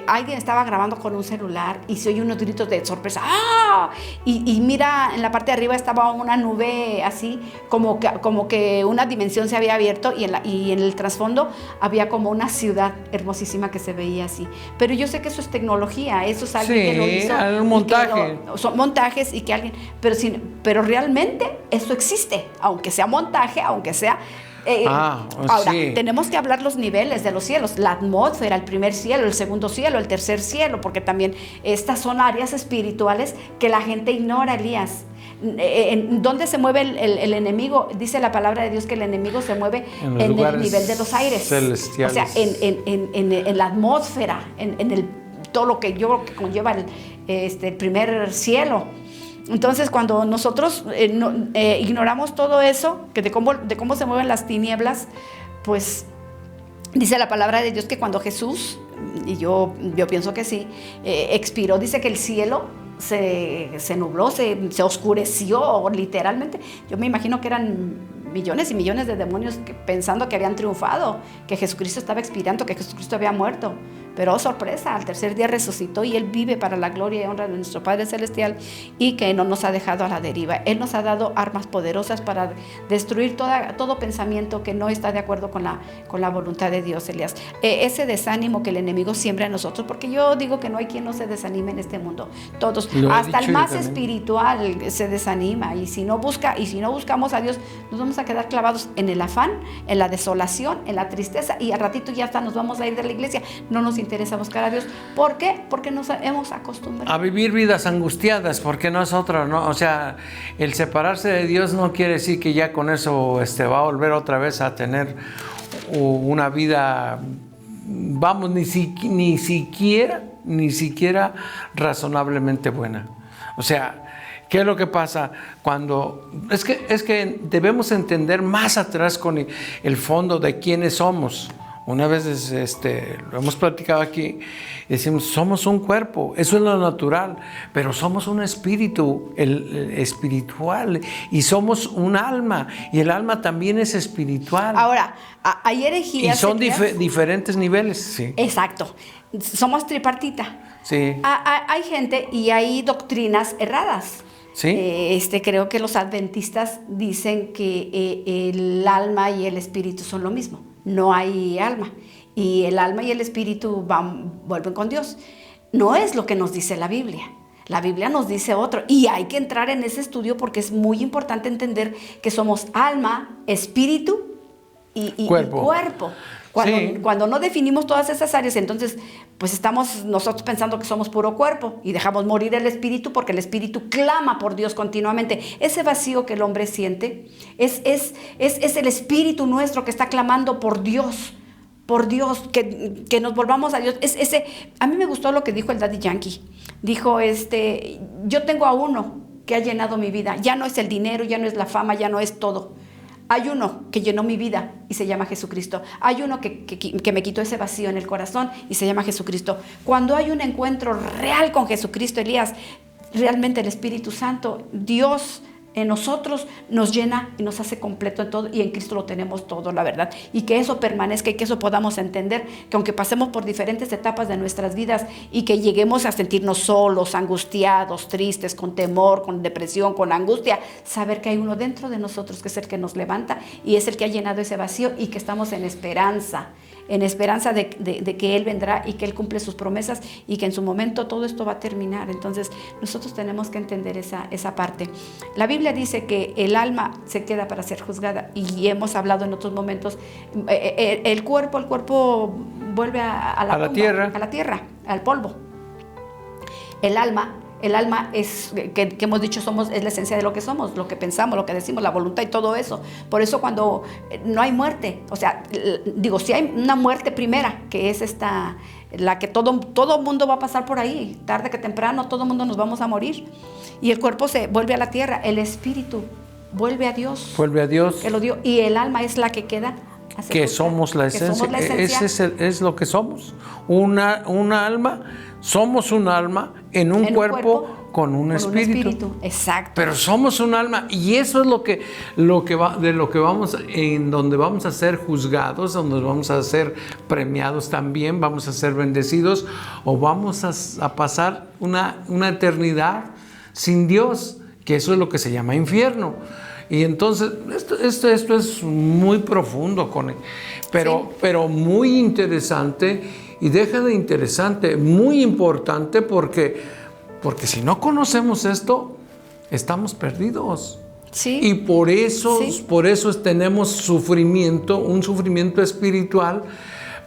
Alguien estaba grabando con un celular y se oye unos gritos de sorpresa. ¡Ah! Y mira, en la parte de arriba estaba una nube así, como que una dimensión se había abierto y en el trasfondo había como una ciudad hermosísima que se veía así. Pero yo sé que eso es tecnología, eso es alguien que lo hizo. Sí, un montaje. Son montajes y que alguien... Pero realmente eso existe, aunque sea montaje, aunque sea... ahora, sí. Tenemos que hablar los niveles de los cielos, la atmósfera, el primer cielo, el segundo cielo, el tercer cielo, porque también estas son áreas espirituales que la gente ignora, Elías. ¿Dónde se mueve el enemigo? Dice la palabra de Dios que el enemigo se mueve en el nivel de los aires celestiales. O sea, en la atmósfera, todo lo que conlleva el primer cielo. Entonces, cuando nosotros ignoramos todo eso, que de cómo se mueven las tinieblas, pues dice la palabra de Dios que cuando Jesús, y yo pienso que sí, expiró, dice que el cielo se nubló, se oscureció literalmente. Yo me imagino que eran millones y millones de demonios pensando que habían triunfado, que Jesucristo estaba expirando, que Jesucristo había muerto. Pero sorpresa, al tercer día resucitó y Él vive para la gloria y honra de nuestro Padre Celestial, y que no nos ha dejado a la deriva. Él nos ha dado armas poderosas para destruir todo pensamiento que no está de acuerdo con la voluntad de Dios, Elías. Ese desánimo que el enemigo siembra en nosotros, porque yo digo que no hay quien no se desanime en este mundo. Todos, hasta el más espiritual se desanima, y si no buscamos a Dios, nos vamos a quedar clavados en el afán, en la desolación, en la tristeza, y al ratito ya hasta nos vamos a ir de la iglesia. No nos interesa buscar a Dios. ¿Por qué? Porque nos hemos acostumbrado a vivir vidas angustiadas, porque no es otra, ¿no? O sea, el separarse de Dios no quiere decir que ya con eso va a volver otra vez a tener una vida, vamos, ni siquiera razonablemente buena. O sea, ¿qué es lo que pasa cuando... Es que debemos entender más atrás con el fondo de quiénes somos. Una vez lo hemos platicado aquí, decimos, somos un cuerpo, eso es lo natural, pero somos un espíritu espiritual, y somos un alma, y el alma también es espiritual. Ahora, hay herejías. Y son diferentes niveles, sí. Exacto, somos tripartita. Sí. Hay gente y hay doctrinas erradas. ¿Sí? Creo que los adventistas dicen que el alma y el espíritu son lo mismo. No hay alma, y el alma y el espíritu vuelven con Dios. No es lo que nos dice la Biblia. La Biblia nos dice otro, y hay que entrar en ese estudio porque es muy importante entender que somos alma, espíritu y cuerpo. Cuando no definimos todas esas áreas, entonces pues estamos nosotros pensando que somos puro cuerpo y dejamos morir el espíritu, porque el espíritu clama por Dios continuamente. Ese vacío que el hombre siente es el espíritu nuestro que está clamando por Dios, que nos volvamos a Dios. A mí me gustó lo que dijo el Daddy Yankee. Dijo, yo tengo a uno que ha llenado mi vida. Ya no es el dinero, ya no es la fama, ya no es todo. Hay uno que llenó mi vida y se llama Jesucristo. Hay uno que me quitó ese vacío en el corazón y se llama Jesucristo. Cuando hay un encuentro real con Jesucristo, Elías, realmente el Espíritu Santo, Dios, en nosotros nos llena y nos hace completo en todo, y en Cristo lo tenemos todo, la verdad, y que eso permanezca y que eso podamos entender, que aunque pasemos por diferentes etapas de nuestras vidas y que lleguemos a sentirnos solos, angustiados, tristes, con temor, con depresión, con angustia, saber que hay uno dentro de nosotros que es el que nos levanta y es el que ha llenado ese vacío, y que estamos en esperanza de que Él vendrá y que Él cumple sus promesas y que en su momento todo esto va a terminar. Entonces nosotros tenemos que entender esa parte. La Biblia dice que el alma se queda para ser juzgada, y hemos hablado en otros momentos, el cuerpo vuelve a la tumba, tierra, a la tierra, al polvo. El alma es, que hemos dicho, es la esencia de lo que somos, lo que pensamos, lo que decimos, la voluntad y todo eso. Por eso cuando no hay muerte, o sea, si hay una muerte primera, que es la que todo mundo va a pasar por ahí, tarde que temprano, todo mundo nos vamos a morir. Y el cuerpo se vuelve a la tierra, el espíritu vuelve a Dios. Vuelve a Dios. Que lo dio, y el alma es la que queda. Que somos la esencia. Ese es lo que somos. Una alma. Somos un alma en un cuerpo con un espíritu. Exacto. Pero somos un alma, y eso es en donde vamos a ser juzgados, donde vamos a ser premiados también, vamos a ser bendecidos, o vamos a pasar una eternidad sin Dios, que eso es lo que se llama infierno. Y entonces esto es muy profundo, pero muy interesante. Y deja de interesante, muy importante, porque si no conocemos esto, estamos perdidos. Sí. Y por eso tenemos sufrimiento, un sufrimiento espiritual,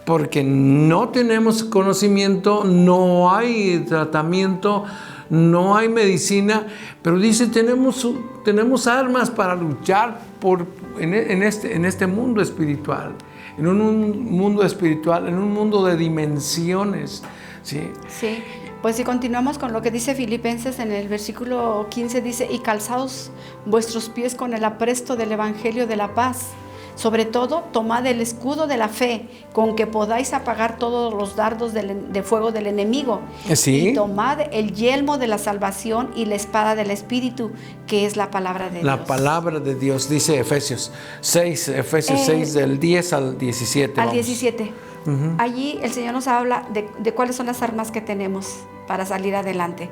porque no tenemos conocimiento, no hay tratamiento, no hay medicina, pero dice, tenemos armas para luchar en este mundo espiritual. En un mundo espiritual, en un mundo de dimensiones. Sí. Pues si continuamos con lo que dice Filipenses en el versículo 15, dice: y calzaos vuestros pies con el apresto del evangelio de la paz. Sobre todo, tomad el escudo de la fe, con que podáis apagar todos los dardos de fuego del enemigo. ¿Sí? Y tomad el yelmo de la salvación y la espada del Espíritu, que es la palabra de Dios. La palabra de Dios, dice Efesios 6, del 10 al 17. Al 17. Uh-huh. Allí el Señor nos habla de cuáles son las armas que tenemos para salir adelante.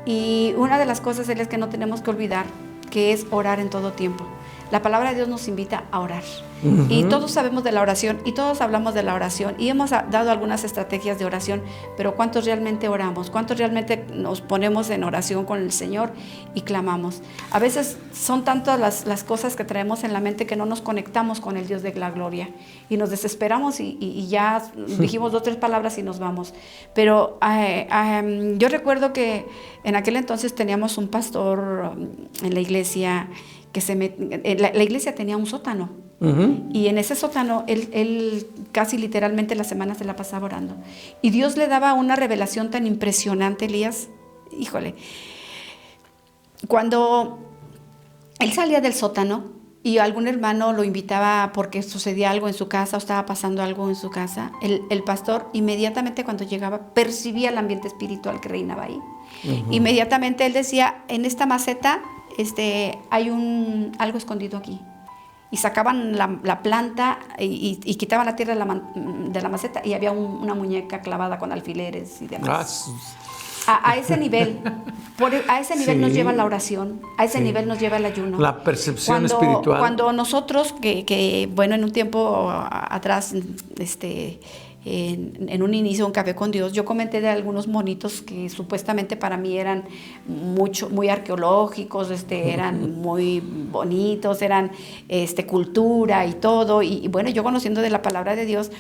Y una de las cosas es que no tenemos que olvidar, que es orar en todo tiempo. La palabra de Dios nos invita a orar. Uh-huh. Y todos sabemos de la oración y todos hablamos de la oración y hemos dado algunas estrategias de oración, pero ¿cuántos realmente oramos? ¿Cuántos realmente nos ponemos en oración con el Señor y clamamos? A veces son tantas las cosas que traemos en la mente que no nos conectamos con el Dios de la gloria y nos desesperamos y ya dijimos 2 o 3 palabras y nos vamos. Pero yo recuerdo que en aquel entonces teníamos un pastor en la iglesia la iglesia tenía un sótano. Uh-huh. Y en ese sótano él casi literalmente la semana se la pasaba orando, y Dios le daba una revelación tan impresionante, Elías. Híjole, cuando él salía del sótano y algún hermano lo invitaba porque sucedía algo en su casa o estaba pasando algo en su casa, el pastor inmediatamente cuando llegaba percibía el ambiente espiritual que reinaba ahí. Uh-huh. Inmediatamente él decía: en esta maceta hay algo escondido aquí. Y sacaban la planta y quitaban la tierra de la maceta, y había una muñeca clavada con alfileres y demás. A ese nivel, sí, nos lleva la oración, a ese nivel nos lleva el ayuno. La percepción espiritual. Cuando nosotros, en un tiempo atrás, en un inicio, un café con Dios, yo comenté de algunos monitos que supuestamente para mí eran muy arqueológicos, eran muy bonitos, eran cultura y todo, y bueno, yo conociendo de la palabra de Dios,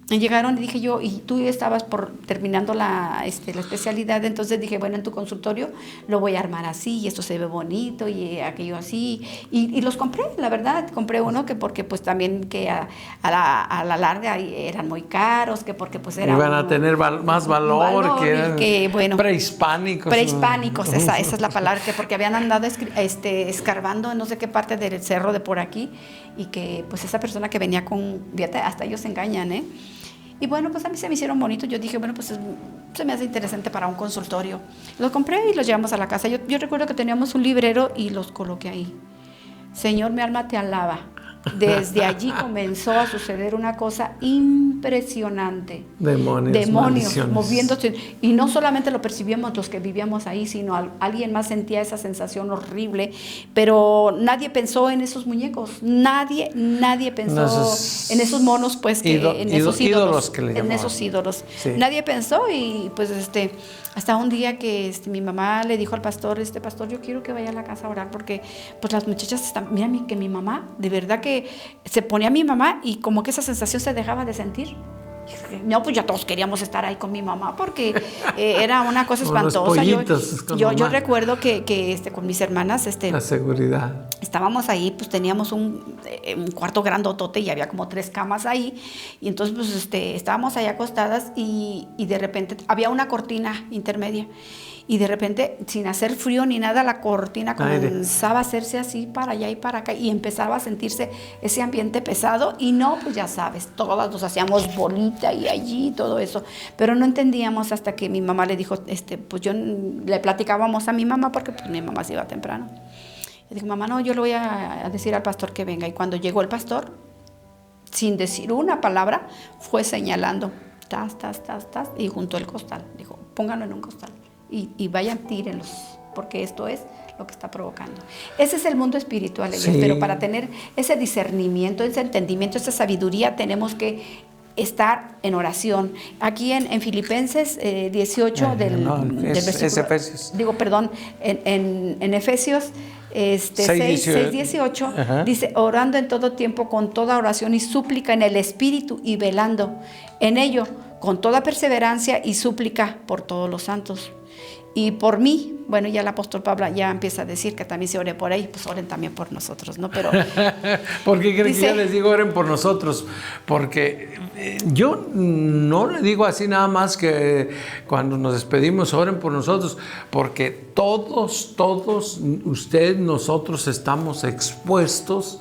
llegaron y dije yo, y tú estabas terminando la especialidad, entonces dije, bueno, en tu consultorio lo voy a armar así, y esto se ve bonito, y aquello así, y los compré, la verdad, compré uno porque pues también que a la larga eran muy caros, que porque pues eran... Iban a tener más valor, que eran bueno, prehispánicos. Prehispánicos, esa es la palabra, que porque habían andado escarbando en no sé qué parte del cerro de por aquí, y que pues esa persona que venía con, hasta ellos se engañan, Y bueno, pues a mí se me hicieron bonitos. Yo dije, bueno, pues se me hace interesante para un consultorio. Los compré y los llevamos a la casa. Yo recuerdo que teníamos un librero y los coloqué ahí. Señor, mi alma te alaba. Desde allí comenzó a suceder una cosa impresionante. Demonios moviéndose. Y no solamente lo percibíamos los que vivíamos ahí, sino alguien más sentía esa sensación horrible. Pero nadie pensó en esos muñecos. Nadie pensó en esos monos, pues, en esos ídolos que le llamaban. En esos ídolos. Sí. Nadie pensó y pues hasta un día que mi mamá le dijo al pastor, pastor, yo quiero que vaya a la casa a orar porque pues las muchachas están, mira que mi mamá, de verdad que se ponía mi mamá y como que esa sensación se dejaba de sentir. No, pues ya todos queríamos estar ahí con mi mamá porque era una cosa espantosa. Yo recuerdo que con mis hermanas, la seguridad. Estábamos ahí, pues teníamos un cuarto grandotote y había como 3 camas ahí. Y entonces, pues estábamos ahí acostadas y de repente había una cortina intermedia. Y de repente, sin hacer frío ni nada, la cortina comenzaba a hacerse así para allá y para acá y empezaba a sentirse ese ambiente pesado y no, pues ya sabes, todas nos hacíamos bolita y allí todo eso, pero no entendíamos hasta que mi mamá le dijo, pues yo le platicábamos a mi mamá porque pues mi mamá se iba temprano. Le dije, mamá, no, yo le voy a decir al pastor que venga. Y cuando llegó el pastor, sin decir una palabra, fue señalando, tas, y juntó el costal. Dijo, pónganlo en un costal. Y vayan, tírenlos, porque esto es lo que está provocando. Ese es el mundo espiritual, sí. Pero para tener ese discernimiento, ese entendimiento, esa sabiduría, tenemos que estar en oración. Aquí en Filipenses 18, del versículo, es Efesios. En Efesios 6:18 dice, orando en todo tiempo con toda oración y súplica en el Espíritu y velando en ello con toda perseverancia y súplica por todos los santos. Y por mí, bueno, ya el apóstol Pablo ya empieza a decir que también se ore por ahí, pues oren también por nosotros, ¿no? Pero ¿por qué creen que yo les digo oren por nosotros? Porque yo no le digo así nada más que cuando nos despedimos oren por nosotros, porque todos, usted, nosotros estamos expuestos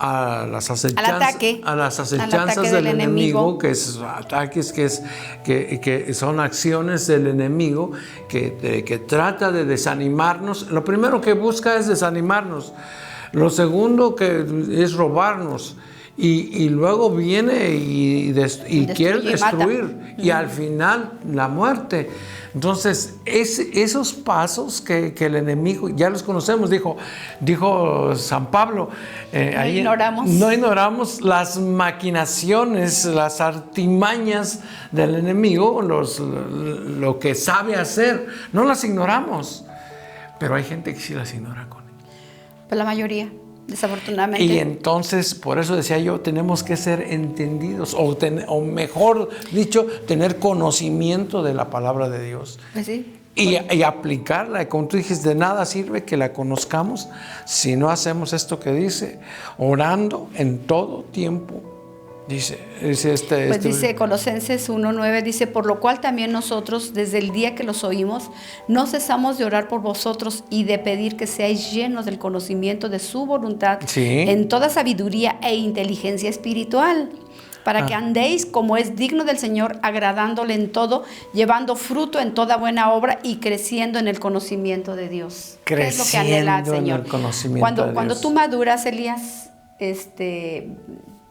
a las acechanzas del enemigo, que es ataques, que son acciones del enemigo que trata de desanimarnos. Lo primero que busca es desanimarnos. Lo segundo que es robarnos. Y luego viene y quiere destruir. Y al final la muerte. Entonces, esos pasos que el enemigo, ya los conocemos, dijo San Pablo, no ignoramos las maquinaciones, las artimañas del enemigo, lo que sabe hacer, no las ignoramos, pero hay gente que sí las ignora con él. Pues la mayoría, desafortunadamente. Y entonces, por eso decía yo, tenemos que ser entendidos, o mejor dicho, tener conocimiento de la palabra de Dios. Pues sí. Y aplicarla. Y como tú dijiste, de nada sirve que la conozcamos si no hacemos esto que dice, orando en todo tiempo. Dice Colosenses 1:9, dice, por lo cual también nosotros, desde el día que los oímos, no cesamos de orar por vosotros y de pedir que seáis llenos del conocimiento de su voluntad, sí, en toda sabiduría e inteligencia espiritual, para que andéis como es digno del Señor, agradándole en todo, llevando fruto en toda buena obra y creciendo en el conocimiento de Dios. Creciendo, es lo que anhela el Señor. Cuando tú maduras, Elías,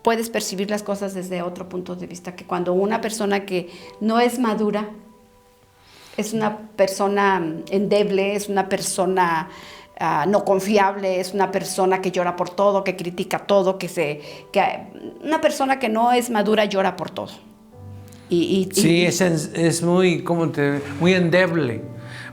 puedes percibir las cosas desde otro punto de vista, que cuando una persona que no es madura, es una persona endeble, es una persona no confiable, es una persona que llora por todo, que critica todo, una persona que no es madura llora por todo. Sí, es muy, muy endeble.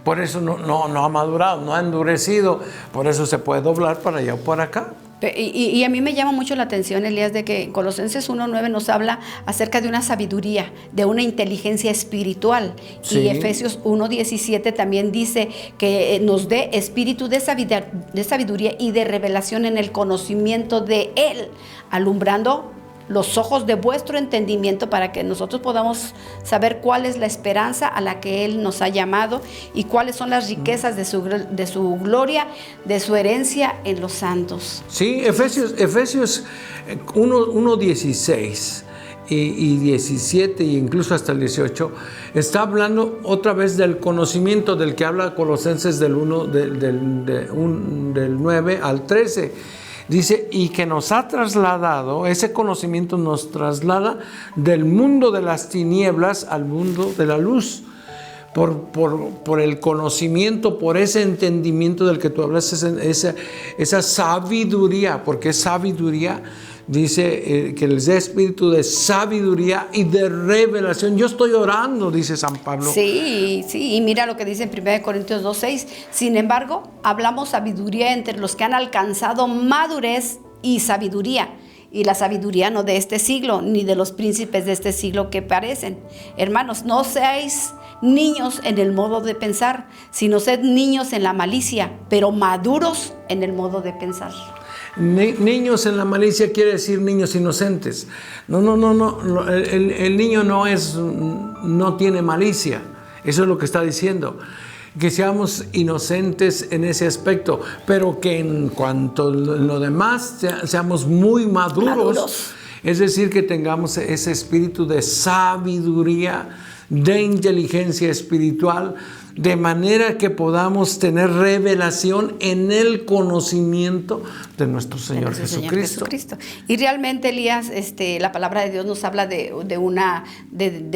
Por eso no ha madurado, no ha endurecido, por eso se puede doblar para allá o por acá. Y a mí me llama mucho la atención, Elías, de que Colosenses 1:9 nos habla acerca de una sabiduría, de una inteligencia espiritual. Sí. Y Efesios 1:17 también dice que nos dé espíritu de sabiduría y de revelación en el conocimiento de Él, alumbrando los ojos de vuestro entendimiento para que nosotros podamos saber cuál es la esperanza a la que Él nos ha llamado y cuáles son las riquezas de su gloria, de su herencia en los santos. Sí, Efesios 1:16 y 17 e incluso hasta el 18, está hablando otra vez del conocimiento del que habla Colosenses del 9 al 13. Dice, y que nos ha trasladado, ese conocimiento nos traslada del mundo de las tinieblas al mundo de la luz. Por el conocimiento, por ese entendimiento del que tú hablas, esa sabiduría, porque es sabiduría, dice que les dé espíritu de sabiduría y de revelación. Yo estoy orando, dice San Pablo. Sí, y mira lo que dice en 1 Corintios 2:6. Sin embargo, hablamos sabiduría entre los que han alcanzado madurez y sabiduría. Y la sabiduría no de este siglo, ni de los príncipes de este siglo que parecen. Hermanos, no seáis niños en el modo de pensar, sino sed niños en la malicia, pero maduros en el modo de pensar. Niños en la malicia quiere decir niños inocentes. No. El niño no tiene malicia. Eso es lo que está diciendo. Que seamos inocentes en ese aspecto, pero que en cuanto a lo demás seamos muy maduros. Es decir, que tengamos ese espíritu de sabiduría, de inteligencia espiritual, de manera que podamos tener revelación en el conocimiento de nuestro Señor Jesucristo. Y realmente, Elías, la palabra de Dios nos habla de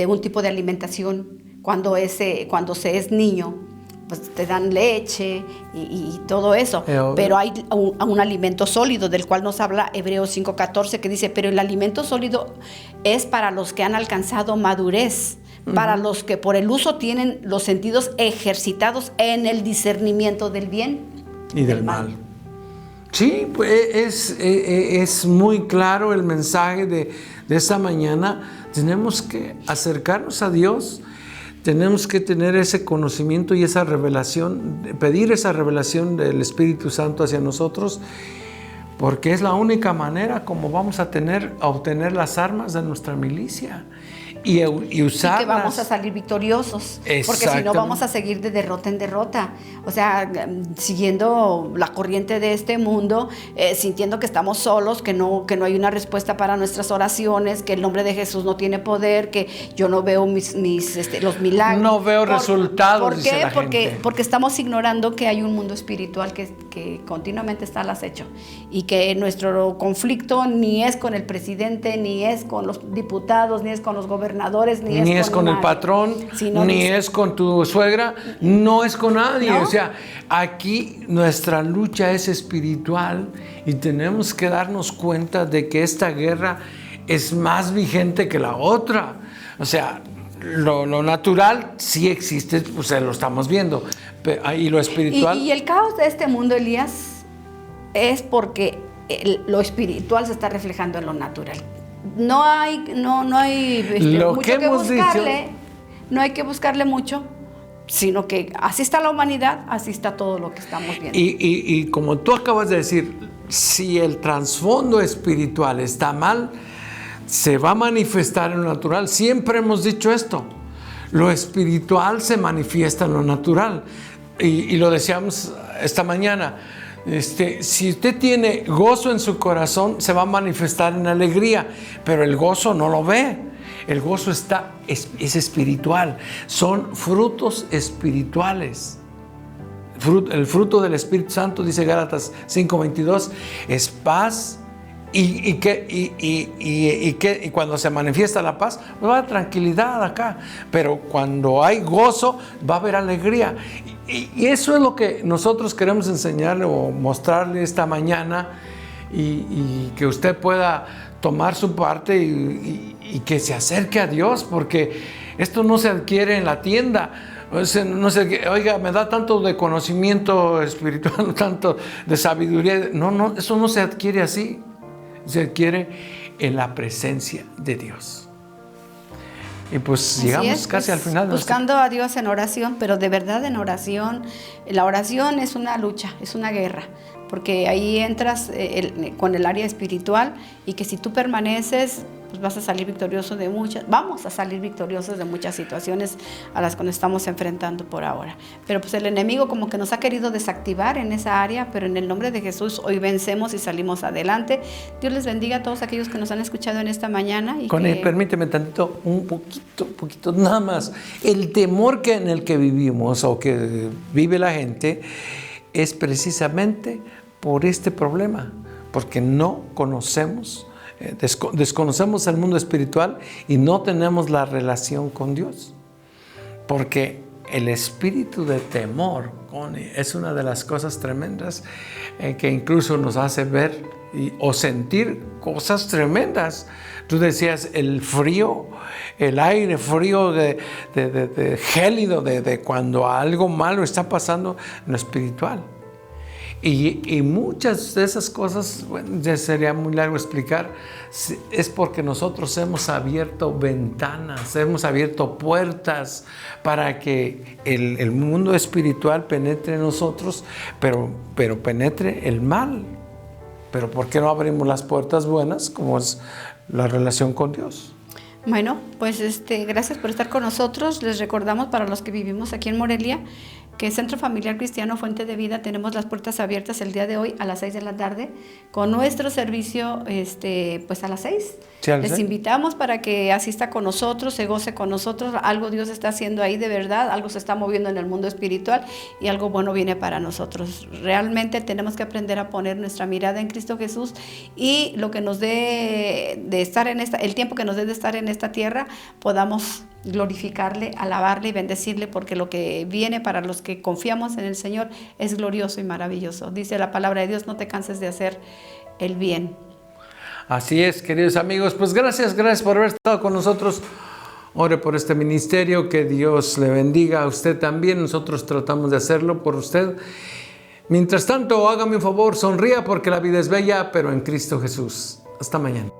un tipo de alimentación. Cuando se es niño, pues te dan leche y todo eso, pero hay un alimento sólido del cual nos habla Hebreos 5:14, que dice, pero el alimento sólido es para los que han alcanzado madurez, para los que por el uso tienen los sentidos ejercitados en el discernimiento del bien y del mal. Sí, pues es muy claro el mensaje de esta mañana. Tenemos que acercarnos a Dios. Tenemos que tener ese conocimiento y esa revelación, pedir esa revelación del Espíritu Santo hacia nosotros, porque es la única manera como vamos a obtener las armas de nuestra milicia y usarlas. Y que vamos a salir victoriosos, porque si no vamos a seguir de derrota en derrota, o sea, siguiendo la corriente de este mundo, sintiendo que estamos solos, que no hay una respuesta para nuestras oraciones, que el nombre de Jesús no tiene poder, que yo no veo los milagros. No veo resultados. ¿Por qué? Porque estamos ignorando que hay un mundo espiritual que continuamente está al acecho, y que nuestro conflicto ni es con el presidente, ni es con los diputados, ni es con los gobernadores, ni es con el patrón, ni es con tu suegra, no es con nadie. ¿No? O sea, aquí nuestra lucha es espiritual y tenemos que darnos cuenta de que esta guerra es más vigente que la otra. O sea, lo natural sí existe, pues lo estamos viendo, y lo espiritual. Y el caos de este mundo, Elías, es porque lo espiritual se está reflejando en lo natural. No hay mucho que buscarle, no hay que buscarle mucho, sino que así está la humanidad, así está todo lo que estamos viendo. Y como tú acabas de decir, si el trasfondo espiritual está mal, se va a manifestar en lo natural. Siempre hemos dicho esto, lo espiritual se manifiesta en lo natural, y lo decíamos esta mañana. Si usted tiene gozo en su corazón, se va a manifestar en alegría, pero el gozo no lo ve. El gozo es espiritual, son frutos espirituales. El fruto del Espíritu Santo, dice Gálatas 5:22, es paz, y cuando se manifiesta la paz, va a haber tranquilidad acá, pero cuando hay gozo, va a haber alegría. Y eso es lo que nosotros queremos enseñarle o mostrarle esta mañana, y que usted pueda tomar su parte y que se acerque a Dios, porque esto no se adquiere en la tienda. Oiga, me da tanto de conocimiento espiritual, tanto de sabiduría. No, eso no se adquiere así. Se adquiere en la presencia de Dios. Y pues llegamos casi al final. Buscando a Dios en oración, pero de verdad en oración. La oración es una lucha, es una guerra, porque ahí entras con el área espiritual, y que si tú permaneces pues vas a salir victorioso de vamos a salir victoriosos de muchas situaciones a las que nos estamos enfrentando por ahora. Pero pues el enemigo como que nos ha querido desactivar en esa área, pero en el nombre de Jesús hoy vencemos y salimos adelante. Dios les bendiga a todos aquellos que nos han escuchado en esta mañana. Y permíteme tantito, un poquito nada más. El temor en el que vivimos o que vive la gente es precisamente por este problema, porque no conocemos, desconocemos el mundo espiritual y no tenemos la relación con Dios. Porque el espíritu de temor es una de las cosas tremendas que incluso nos hace ver o sentir cosas tremendas. Tú decías el frío, el aire frío de gélido de cuando algo malo está pasando en lo espiritual. Y muchas de esas cosas, bueno, ya sería muy largo explicar, es porque nosotros hemos abierto ventanas, hemos abierto puertas para que el mundo espiritual penetre en nosotros, pero penetre el mal. Pero ¿por qué no abrimos las puertas buenas, como es la relación con Dios? Bueno, pues gracias por estar con nosotros. Les recordamos, para los que vivimos aquí en Morelia, que Centro Familiar Cristiano Fuente de Vida tenemos las puertas abiertas el día de hoy a las 6 de la tarde con nuestro servicio pues a las 6. Sí, les invitamos para que asista con nosotros, se goce con nosotros. Algo Dios está haciendo ahí de verdad, algo se está moviendo en el mundo espiritual y algo bueno viene para nosotros. Realmente tenemos que aprender a poner nuestra mirada en Cristo Jesús y lo que nos dé de estar el tiempo que nos dé de estar en esta tierra, podamos glorificarle, alabarle y bendecirle, porque lo que viene para los que confiamos en el Señor es glorioso y maravilloso. Dice la palabra de Dios, no te canses de hacer el bien. Así es, queridos amigos, pues gracias por haber estado con nosotros. Ore por este ministerio, que Dios le bendiga a usted también. Nosotros tratamos de hacerlo por usted. Mientras tanto, hágame un favor, sonría, porque la vida es bella, pero en Cristo Jesús. Hasta mañana.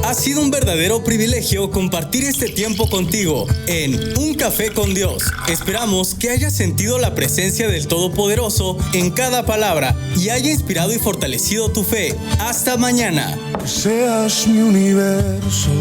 Ha sido un verdadero privilegio compartir este tiempo contigo en Un Café con Dios. Esperamos que hayas sentido la presencia del Todopoderoso en cada palabra y haya inspirado y fortalecido tu fe. Hasta mañana. Seas mi universo.